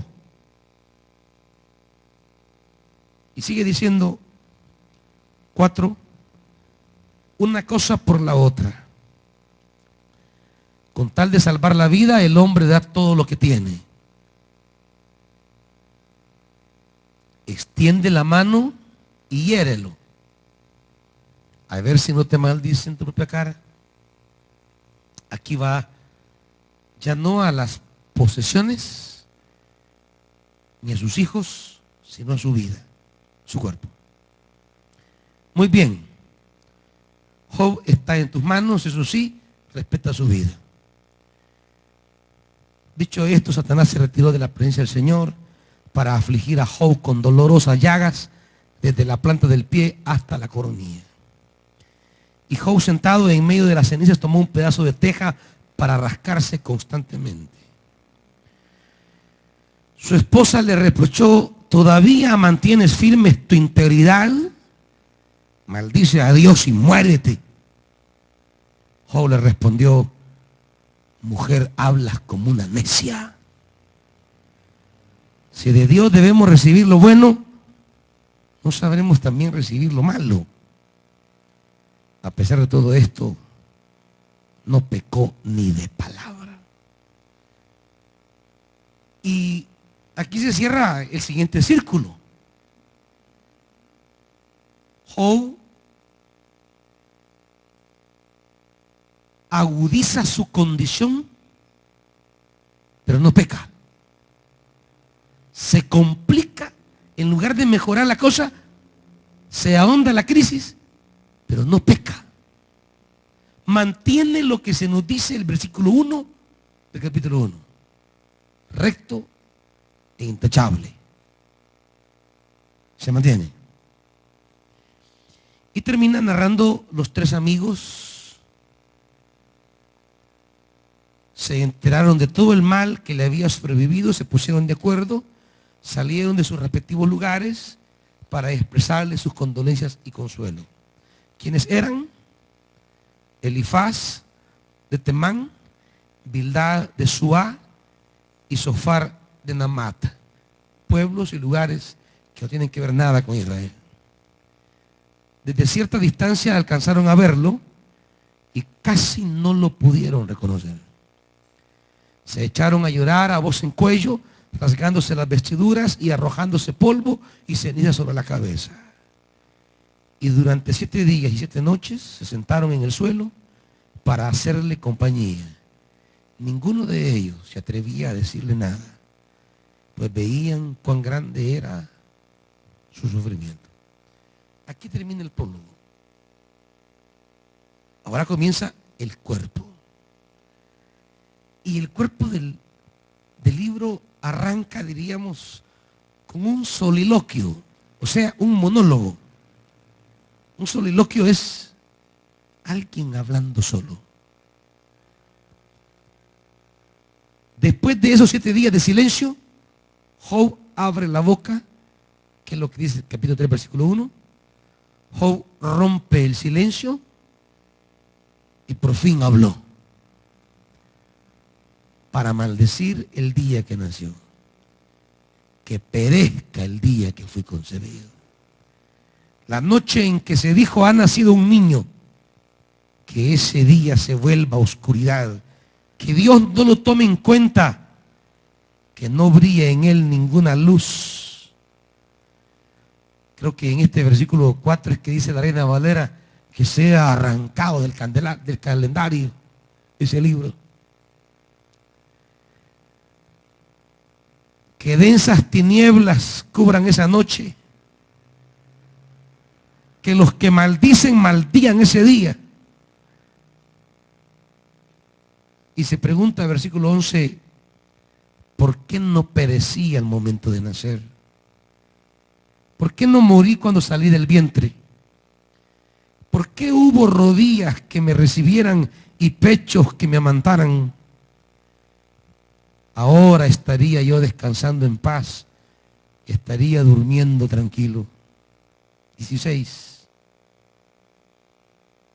Y sigue diciendo 4, una cosa por la otra. Con tal de salvar la vida, el hombre da todo lo que tiene. Extiende la mano y hiérelo. A ver si no te maldice en tu propia cara. Aquí va ya no a las posesiones ni a sus hijos, sino a su vida, su cuerpo. Muy bien. Job está en tus manos, eso sí, respeta su vida. Dicho esto, Satanás se retiró de la presencia del Señor para afligir a Job con dolorosas llagas desde la planta del pie hasta la coronilla. Y Job, sentado en medio de las cenizas, tomó un pedazo de teja para rascarse constantemente. Su esposa le reprochó, ¿todavía mantienes firme tu integridad? Maldice a Dios y muérete. Job le respondió, mujer, hablas como una necia. Si de Dios debemos recibir lo bueno, no sabremos también recibir lo malo. A pesar de todo esto, no pecó ni de palabra. Y aquí se cierra el siguiente círculo. Job agudiza su condición, pero no peca. Se complica, en lugar de mejorar la cosa, se ahonda la crisis, pero no peca. Mantiene lo que se nos dice el versículo 1 del capítulo 1. Recto e intachable. Se mantiene. Y termina narrando los tres amigos. Se enteraron de todo el mal que le había sobrevivido, se pusieron de acuerdo, salieron de sus respectivos lugares para expresarle sus condolencias y consuelo. ¿Quiénes eran? Elifaz de Temán, Bildad de Suá y Sofar de Namat, pueblos y lugares que no tienen que ver nada con Israel. Desde cierta distancia alcanzaron a verlo y casi no lo pudieron reconocer. Se echaron a llorar a voz en cuello, rasgándose las vestiduras y arrojándose polvo y ceniza sobre la cabeza. Y durante 7 días y 7 noches se sentaron en el suelo para hacerle compañía. Ninguno de ellos se atrevía a decirle nada, pues veían cuán grande era su sufrimiento. Aquí termina el prólogo. Ahora comienza el cuerpo. Y el cuerpo del libro arranca, diríamos, con un soliloquio, o sea, un monólogo. Un soliloquio es alguien hablando solo. Después de esos 7 días de silencio, Job abre la boca, que es lo que dice el capítulo 3, versículo 1. Job rompe el silencio y por fin habló para maldecir el día que nació. Que perezca el día que fui concebido. La noche en que se dijo ha nacido un niño, que ese día se vuelva oscuridad, que Dios no lo tome en cuenta, que no brille en él ninguna luz. Creo que en este versículo 4 es que dice la Reina Valera que sea arrancado del calendario ese libro. Que densas tinieblas cubran esa noche. Que los que maldicen maldían ese día. Y se pregunta el versículo 11, ¿por qué no perecí al momento de nacer? ¿Por qué no morí cuando salí del vientre? ¿Por qué hubo rodillas que me recibieran y pechos que me amantaran? Ahora estaría yo descansando en paz, estaría durmiendo tranquilo. 16.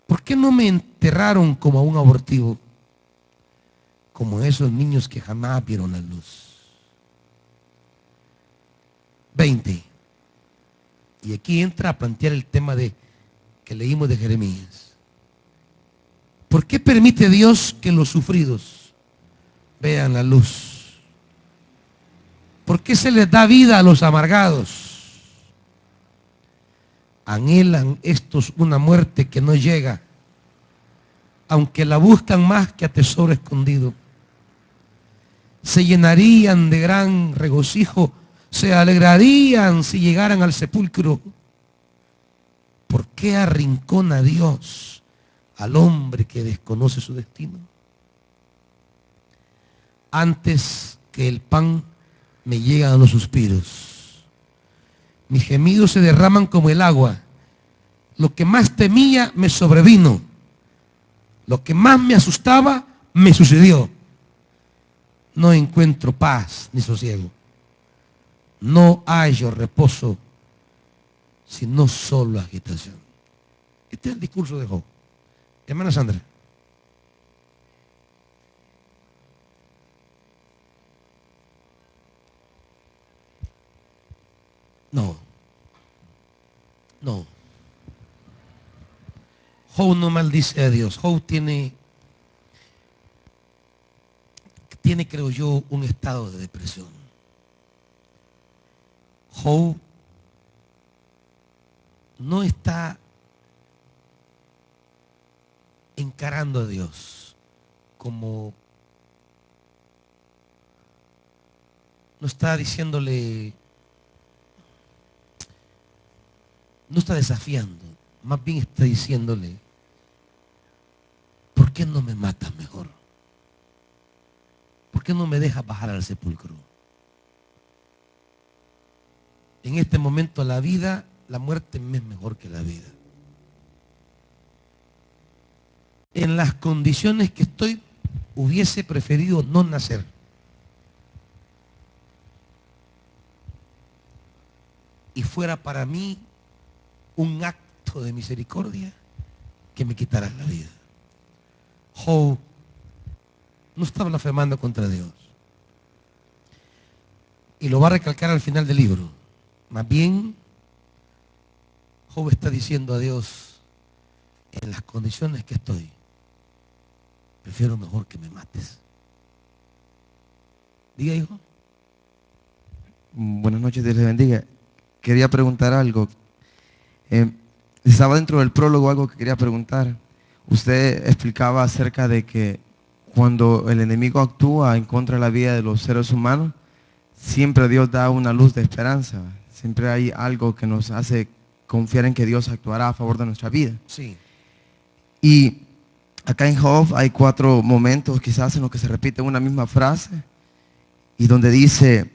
¿Por qué no me enterraron como a un abortivo? Como esos niños que jamás vieron la luz. 20. Y aquí entra a plantear el tema que leímos de Jeremías. ¿Por qué permite Dios que los sufridos vean la luz? ¿Por qué se les da vida a los amargados? Anhelan estos una muerte que no llega, aunque la buscan más que a tesoro escondido. Se llenarían de gran regocijo, se alegrarían si llegaran al sepulcro. ¿Por qué arrincona Dios al hombre que desconoce su destino? Antes que el pan me llegan los suspiros. Mis gemidos se derraman como el agua. Lo que más temía me sobrevino. Lo que más me asustaba me sucedió. No encuentro paz ni sosiego. no hallo reposo, sino solo agitación. Este es el discurso de Job. Hermana Sandra. No. No. Job no maldice a Dios. Job tiene, creo yo, un estado de depresión. Job no está encarando a Dios como, no está diciéndole, no está desafiando, más bien está diciéndole, ¿por qué no me matas mejor? ¿Por qué no me dejas bajar al sepulcro? En este momento la vida, la muerte me es mejor que la vida. En las condiciones que estoy, hubiese preferido no nacer. Y fuera para mí un acto de misericordia que me quitaras la vida. Job no está blasfemando contra Dios. Y lo va a recalcar al final del libro. Más bien, Job está diciendo a Dios, en las condiciones que estoy, prefiero mejor que me mates. Diga, hijo. Buenas noches, Dios les bendiga. Quería preguntar algo. Estaba dentro del prólogo algo que quería preguntar. Usted explicaba acerca de que cuando el enemigo actúa en contra de la vida de los seres humanos, siempre Dios da una luz de esperanza. Siempre hay algo que nos hace confiar en que Dios actuará a favor de nuestra vida. Sí. Y acá en Job hay 4 momentos quizás en los que se repite una misma frase y donde dice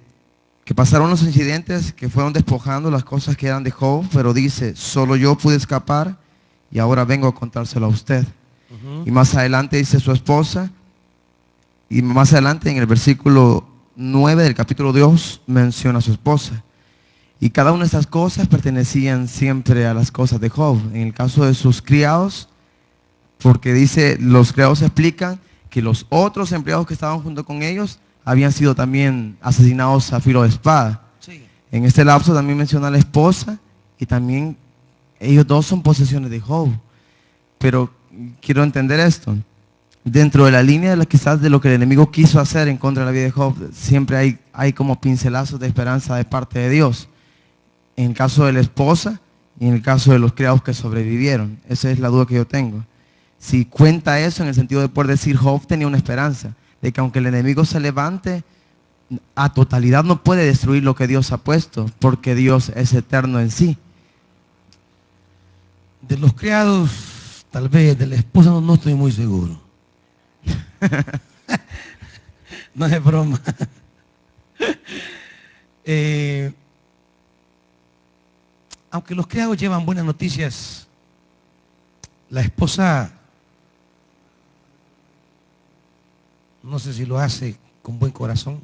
que pasaron los incidentes que fueron despojando las cosas que eran de Job, pero dice, solo yo pude escapar y ahora vengo a contárselo a usted. Y más adelante dice su esposa, y más adelante en el versículo 9 del capítulo 2 menciona a su esposa. Y cada una de estas cosas pertenecían siempre a las cosas de Job. En el caso de sus criados, porque dice, los criados explican que los otros empleados que estaban junto con ellos habían sido también asesinados a filo de espada. Sí. En este lapso también menciona a la esposa y también ellos dos son posesiones de Job. Pero quiero entender esto. Dentro de la línea de quizás de lo que el enemigo quiso hacer en contra de la vida de Job, siempre hay como pincelazos de esperanza de parte de Dios. En el caso de la esposa y en el caso de los criados que sobrevivieron. Esa es la duda que yo tengo. Si cuenta eso en el sentido de poder decir Job tenía una esperanza de que aunque el enemigo se levante, a totalidad no puede destruir lo que Dios ha puesto, porque Dios es eterno en sí. De los criados, tal vez, de la esposa no estoy muy seguro. No es broma. Aunque los criados llevan buenas noticias, la esposa, no sé si lo hace con buen corazón.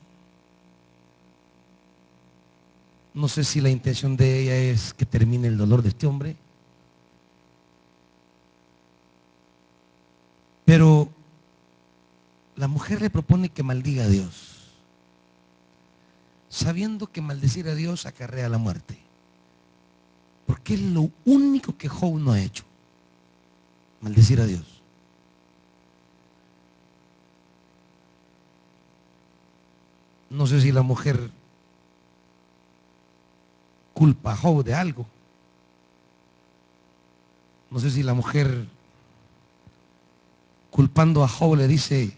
No sé si la intención de ella es que termine el dolor de este hombre. Pero la mujer le propone que maldiga a Dios, sabiendo que maldecir a Dios acarrea la muerte. Porque es lo único que Job no ha hecho, maldecir a Dios. No sé si la mujer culpa a Job de algo. No sé si la mujer, culpando a Job, le dice,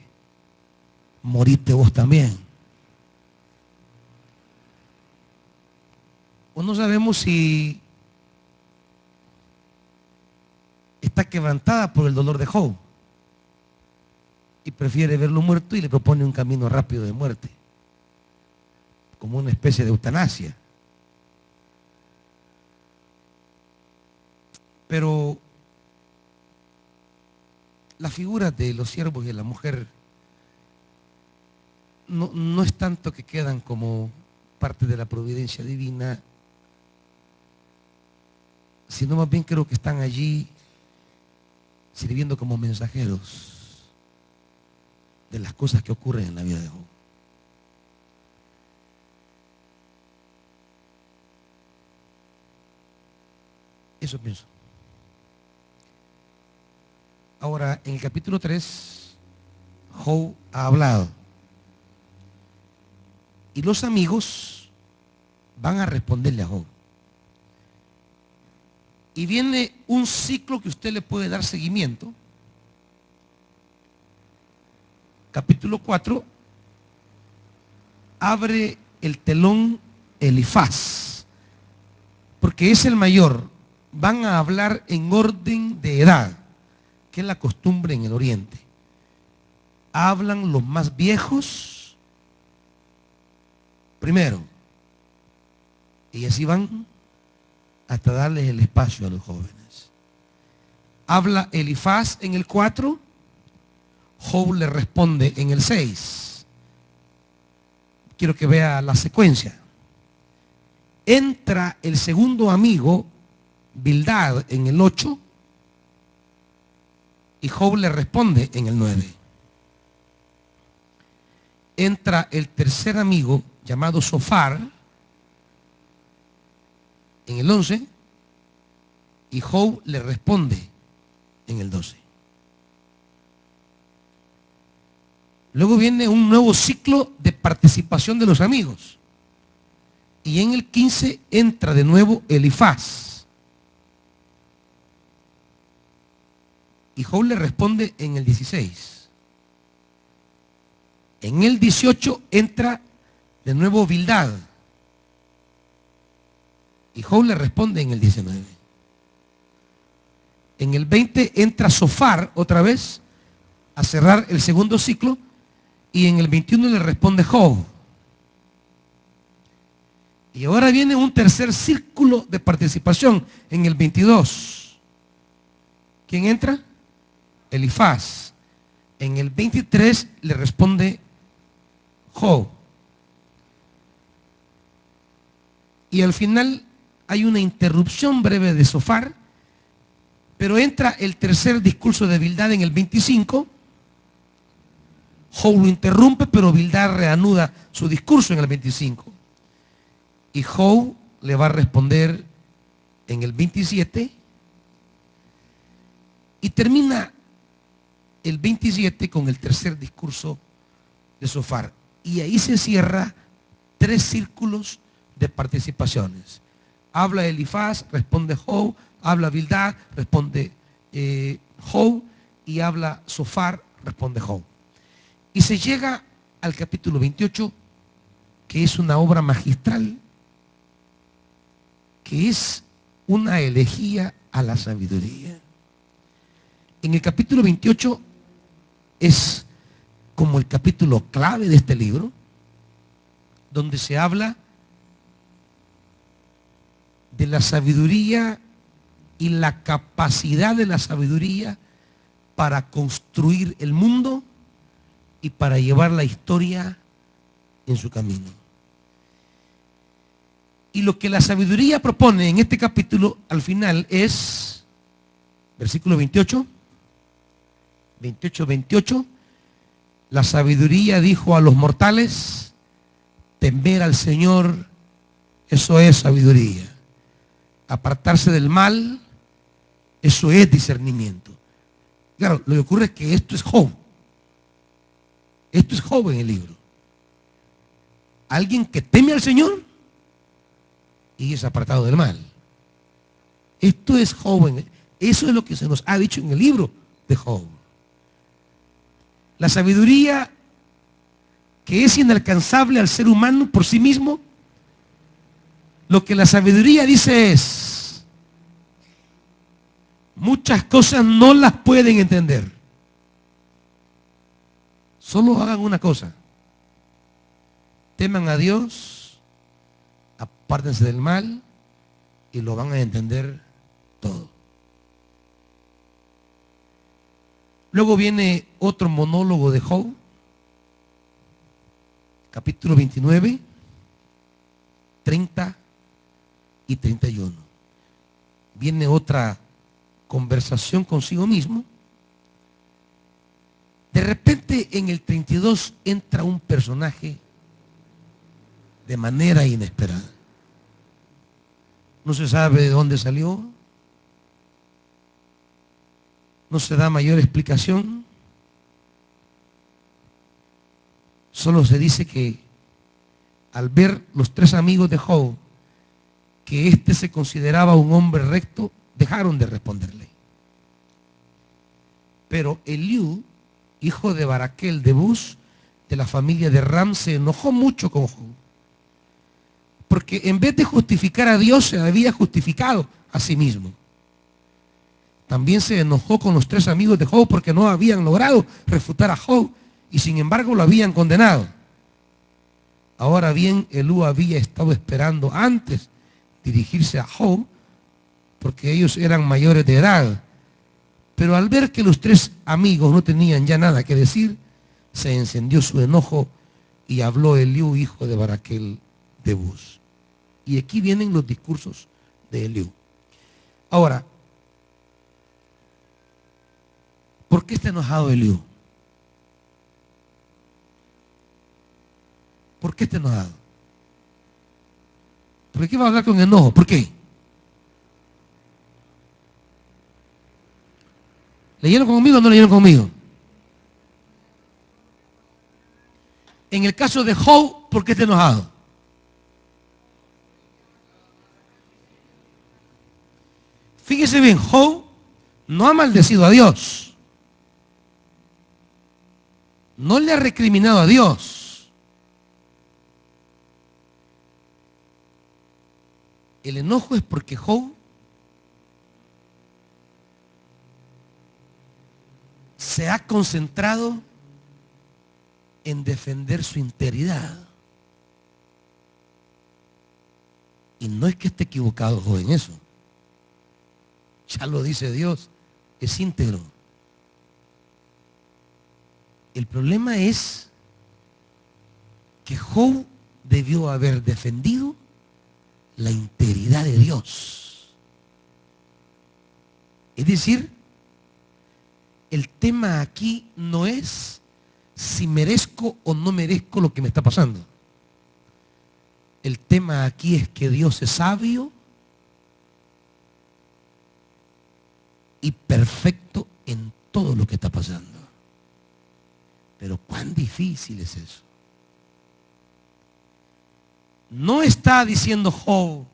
morite vos también. O no sabemos si está quebrantada por el dolor de Job y prefiere verlo muerto y le propone un camino rápido de muerte, como una especie de eutanasia. Pero la figura de los siervos y de la mujer no es tanto que quedan como parte de la providencia divina, sino más bien creo que están allí sirviendo como mensajeros de las cosas que ocurren en la vida de Job. Eso pienso. Ahora, en el capítulo 3, Job ha hablado. Y los amigos van a responderle a Job. Y viene un ciclo que usted le puede dar seguimiento. Capítulo 4, abre el telón Elifaz, porque es el mayor. Van a hablar en orden de edad, que es la costumbre en el oriente. Hablan los más viejos primero, y así van hasta darles el espacio a los jóvenes. Habla Elifaz en el 4, Job le responde en el 6. Quiero que vea la secuencia. Entra el segundo amigo, Bildad, en el 8, y Job le responde en el 9. Entra el tercer amigo, llamado Sofar, en el 11, y Job le responde en el 12. Luego viene un nuevo ciclo de participación de los amigos, y en el 15 entra de nuevo Elifaz, y Job le responde en el 16. En el 18 entra de nuevo Bildad, y Job le responde en el 19. En el 20 entra Sofar otra vez a cerrar el segundo ciclo, y en el 21 le responde Job. Y ahora viene un tercer círculo de participación en el 22. ¿Quién entra? Elifaz. En el 23 le responde Job. Y al final hay una interrupción breve de Sofar, pero entra el tercer discurso de Bildad en el 25. Job lo interrumpe, pero Bildad reanuda su discurso en el 25. Y Job le va a responder en el 27. Y termina el 27 con el tercer discurso de Sofar. Y ahí se cierra 3 círculos de participaciones. Habla Elifaz, responde Job. Habla Bildad, responde Job. Y habla Sofar, responde Job. Y se llega al capítulo 28, que es una obra magistral, que es una elegía a la sabiduría. En el capítulo 28 es como el capítulo clave de este libro, donde se habla de la sabiduría y la capacidad de la sabiduría para construir el mundo y para llevar la historia en su camino. Y lo que la sabiduría propone en este capítulo al final es, versículo 28, 28, la sabiduría dijo a los mortales, temer al Señor, eso es sabiduría. Apartarse del mal, eso es discernimiento. Claro, lo que ocurre es que esto es Job. Esto es Job en el libro. Alguien que teme al Señor y es apartado del mal. Esto es Job. Eso es lo que se nos ha dicho en el libro de Job. La sabiduría que es inalcanzable al ser humano por sí mismo, lo que la sabiduría dice es, muchas cosas no las pueden entender. Solo hagan una cosa. Teman a Dios, apártense del mal y lo van a entender todo. Luego viene otro monólogo de Job, capítulo 29, 30 y 31. Viene otra conversación consigo mismo. De repente en el 32 entra un personaje de manera inesperada. No se sabe de dónde salió. No se da mayor explicación. Solo se dice que al ver los tres amigos de Job que éste se consideraba un hombre recto, dejaron de responderle. Pero Eliú, hijo de Baraquel de Bus, de la familia de Ram, se enojó mucho con Job. Porque en vez de justificar a Dios, se había justificado a sí mismo. También se enojó con los tres amigos de Job porque no habían logrado refutar a Job y sin embargo lo habían condenado. Ahora bien, Eliú había estado esperando antes dirigirse a Job porque ellos eran mayores de edad. Pero al ver que los tres amigos no tenían ya nada que decir, se encendió su enojo y habló Eliú, hijo de Baraquel de Bus. Y aquí vienen los discursos de Eliú. Ahora, ¿por qué está enojado Eliú? ¿Por qué está enojado? ¿Por qué va a hablar con enojo? ¿Por qué? ¿Leyeron conmigo o no leyeron conmigo? En el caso de Job, ¿por qué está enojado? Fíjese bien, Job no ha maldecido a Dios. No le ha recriminado a Dios. El enojo es porque Job se ha concentrado en defender su integridad. Y no es que esté equivocado Job en eso. Ya lo dice Dios, es íntegro. El problema es que Job debió haber defendido la integridad de Dios. Es decir, el tema aquí no es si merezco o no merezco lo que me está pasando. El tema aquí es que Dios es sabio y perfecto en todo lo que está pasando. Pero cuán difícil es eso. No está diciendo Job,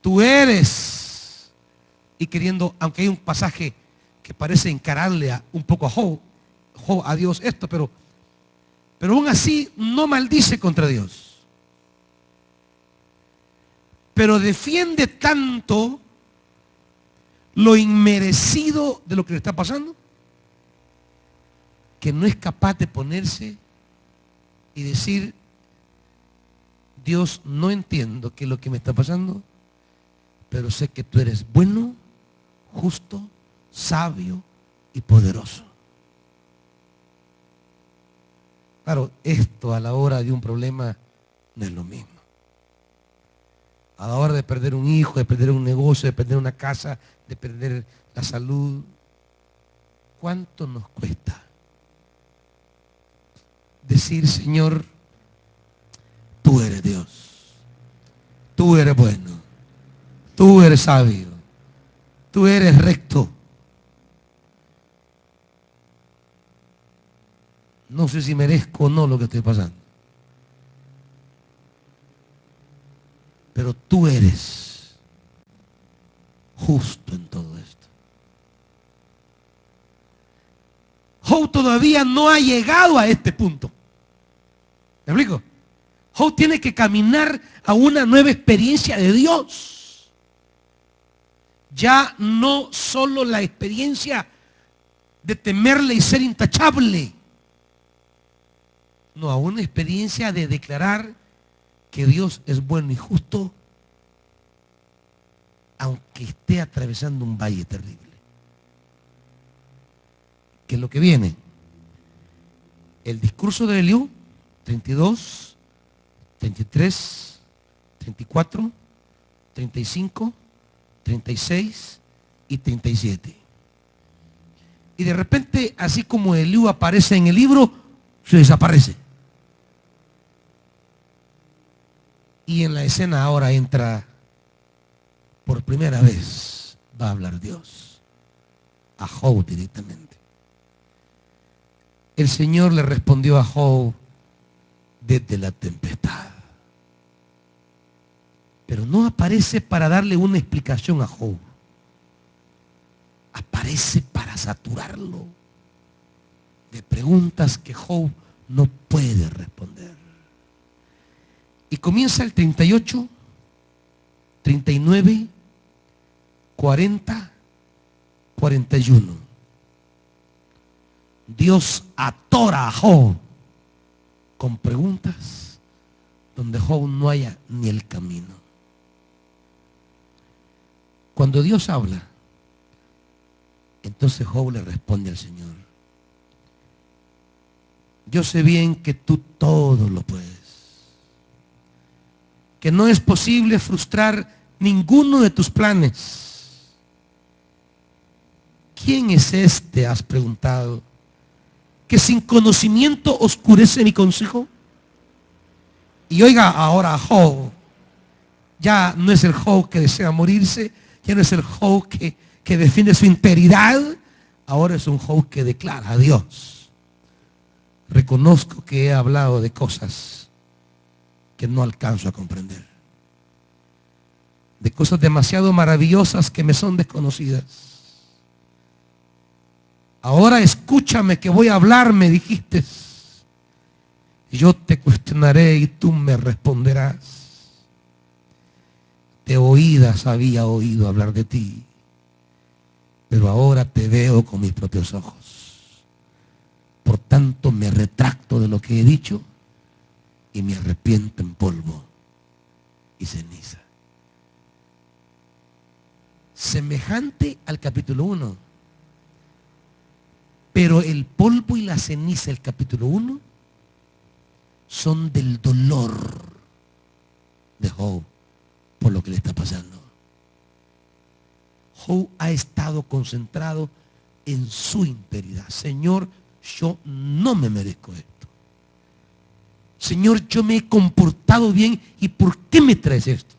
tú eres, y queriendo, aunque hay un pasaje que parece encararle un poco a Job a Dios esto, pero aún así no maldice contra Dios. Pero defiende tanto lo inmerecido de lo que le está pasando que no es capaz de ponerse y decir, Dios, no entiendo qué es lo que me está pasando, pero sé que tú eres bueno, justo, sabio y poderoso. Claro, esto a la hora de un problema no es lo mismo. A la hora de perder un hijo, de perder un negocio, de perder una casa, de perder la salud, ¿cuánto nos cuesta decir, Señor, tú eres Dios, tú eres bueno, tú eres sabio, tú eres recto? No sé si merezco o no lo que estoy pasando, pero tú eres justo en todo esto. Job todavía no ha llegado a este punto. ¿Me explico? Job tiene que caminar a una nueva experiencia de Dios. Ya no solo la experiencia de temerle y ser intachable. No, a una experiencia de declarar que Dios es bueno y justo, aunque esté atravesando un valle terrible. ¿Qué es lo que viene? El discurso de Eliú 32, 33, 34, 35, 36 y 37. Y de repente, así como Eliú aparece en el libro, se desaparece. Y en la escena ahora entra, por primera vez, va a hablar Dios a Job directamente. El Señor le respondió a Job desde la tempestad. Pero no aparece para darle una explicación a Job. Aparece para saturarlo de preguntas que Job no puede responder. Y comienza el 38, 39, 40, 41. Dios atora a Job con preguntas donde Job no haya ni el camino. Cuando Dios habla, entonces Job le responde al Señor: yo sé bien que tú todo lo puedes, que no es posible frustrar ninguno de tus planes. ¿Quién es este?, has preguntado, que sin conocimiento oscurece mi consejo. Y oiga ahora a Job. Ya no es el Job que desea morirse, ya no es el Job que defiende su integridad, ahora es un Job que declara a Dios: reconozco que he hablado de cosas que no alcanzo a comprender, de cosas demasiado maravillosas que me son desconocidas. Ahora escúchame que voy a hablar, me dijiste. Y yo te cuestionaré y tú me responderás. De oídas había oído hablar de ti, pero ahora te veo con mis propios ojos. Por tanto me retracto de lo que he dicho y me arrepiento en polvo y ceniza. Semejante al capítulo 1. Pero el polvo y la ceniza del capítulo 1 son del dolor de Job por lo que le está pasando. Job ha estado concentrado en su integridad. Señor, yo no me merezco esto. Señor, yo me he comportado bien, ¿y por qué me traes esto?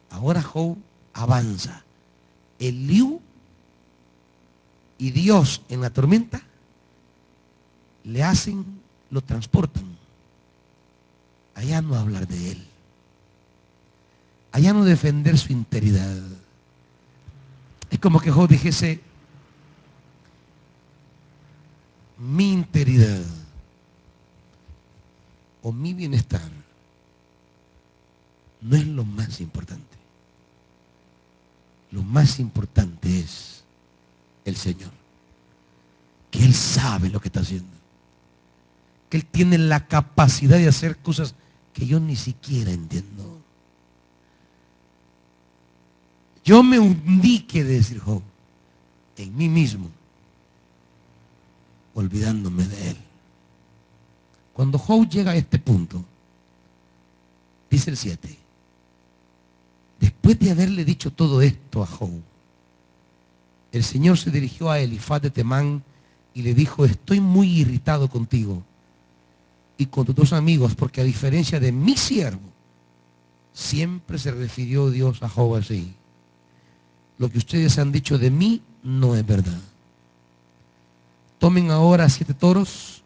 Ahora Job avanza. Eliú y Dios en la tormenta lo transportan. Allá no hablar de él. Allá no defender su integridad. Es como que Job dijese: mi integridad o mi bienestar no es lo más importante. Lo más importante es el Señor. Que Él sabe lo que está haciendo. Que Él tiene la capacidad de hacer cosas que yo ni siquiera entiendo. Yo me hundí, quiere decir Job, en mí mismo, olvidándome de Él. Cuando Job llega a este punto, dice el 7, después de haberle dicho todo esto a Job, el Señor se dirigió a Elifaz de Temán y le dijo: estoy muy irritado contigo y con tus dos amigos, porque a diferencia de mi siervo, siempre se refirió Dios a Job así: lo que ustedes han dicho de mí no es verdad. Tomen ahora 7 toros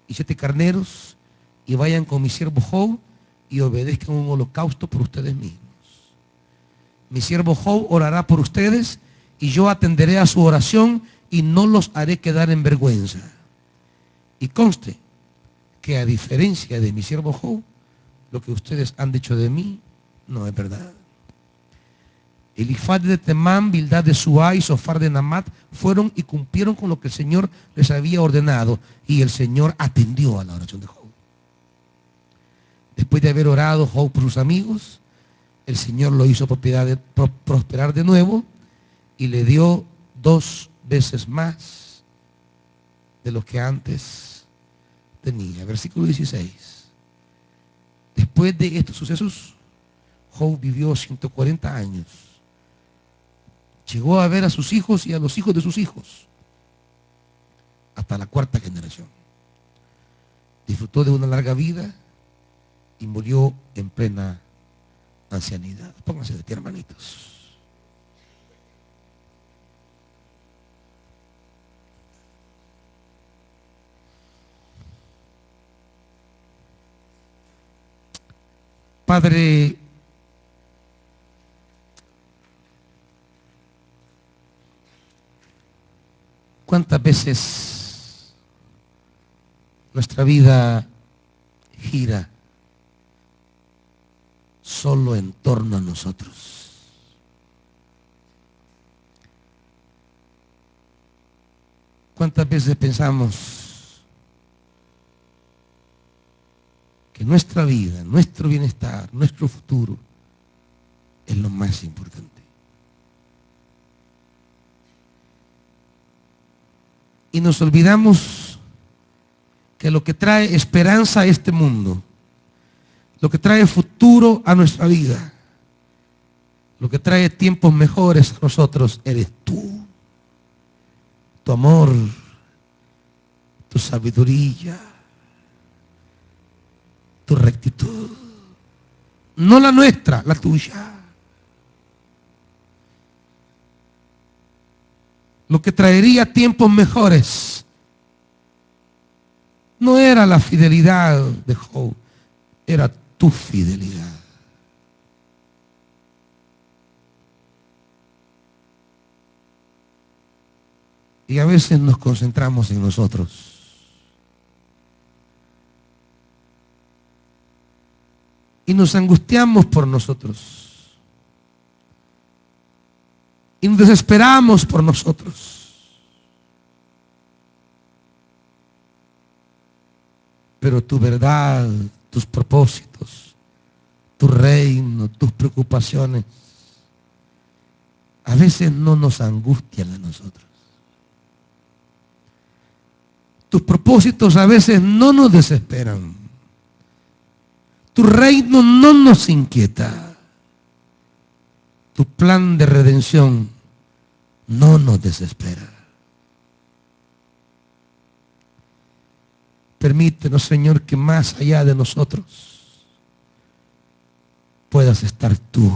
y 7 carneros y vayan con mi siervo Job y obedezcan un holocausto por ustedes mismos. Mi siervo Job orará por ustedes y yo atenderé a su oración y no los haré quedar en vergüenza. Y conste que a diferencia de mi siervo Job, lo que ustedes han dicho de mí no es verdad. Elifaz de Temán, Bildad de Suá y Sofar de Namat fueron y cumplieron con lo que el Señor les había ordenado, y el Señor atendió a la oración de Job. Después de haber orado Job por sus amigos, el Señor lo hizo prosperar de nuevo y le dio 2 veces más de lo que antes tenía. Versículo 16. Después de estos sucesos, Job vivió 140 años. Llegó a ver a sus hijos y a los hijos de sus hijos, hasta la 4ª generación. Disfrutó de una larga vida y murió en plena ancianidad. Pónganse de pie, hermanitos. Padre, ¿cuántas veces nuestra vida gira solo en torno a nosotros? ¿Cuántas veces pensamos que nuestra vida, nuestro bienestar, nuestro futuro es lo más importante? Y nos olvidamos que lo que trae esperanza a este mundo, lo que trae futuro a nuestra vida, lo que trae tiempos mejores a nosotros, eres tú. Tu amor, tu sabiduría, tu rectitud. No la nuestra, la tuya. Lo que traería tiempos mejores no era la fidelidad de Job, era tu fidelidad. Y a veces nos concentramos en nosotros. Y nos angustiamos por nosotros. Y nos desesperamos por nosotros. Pero tu verdad, tus propósitos, tu reino, tus preocupaciones, a veces no nos angustian a nosotros. Tus propósitos a veces no nos desesperan. Tu reino no nos inquieta. Tu plan de redención no nos desespera. Permítenos, Señor, que más allá de nosotros puedas estar tú.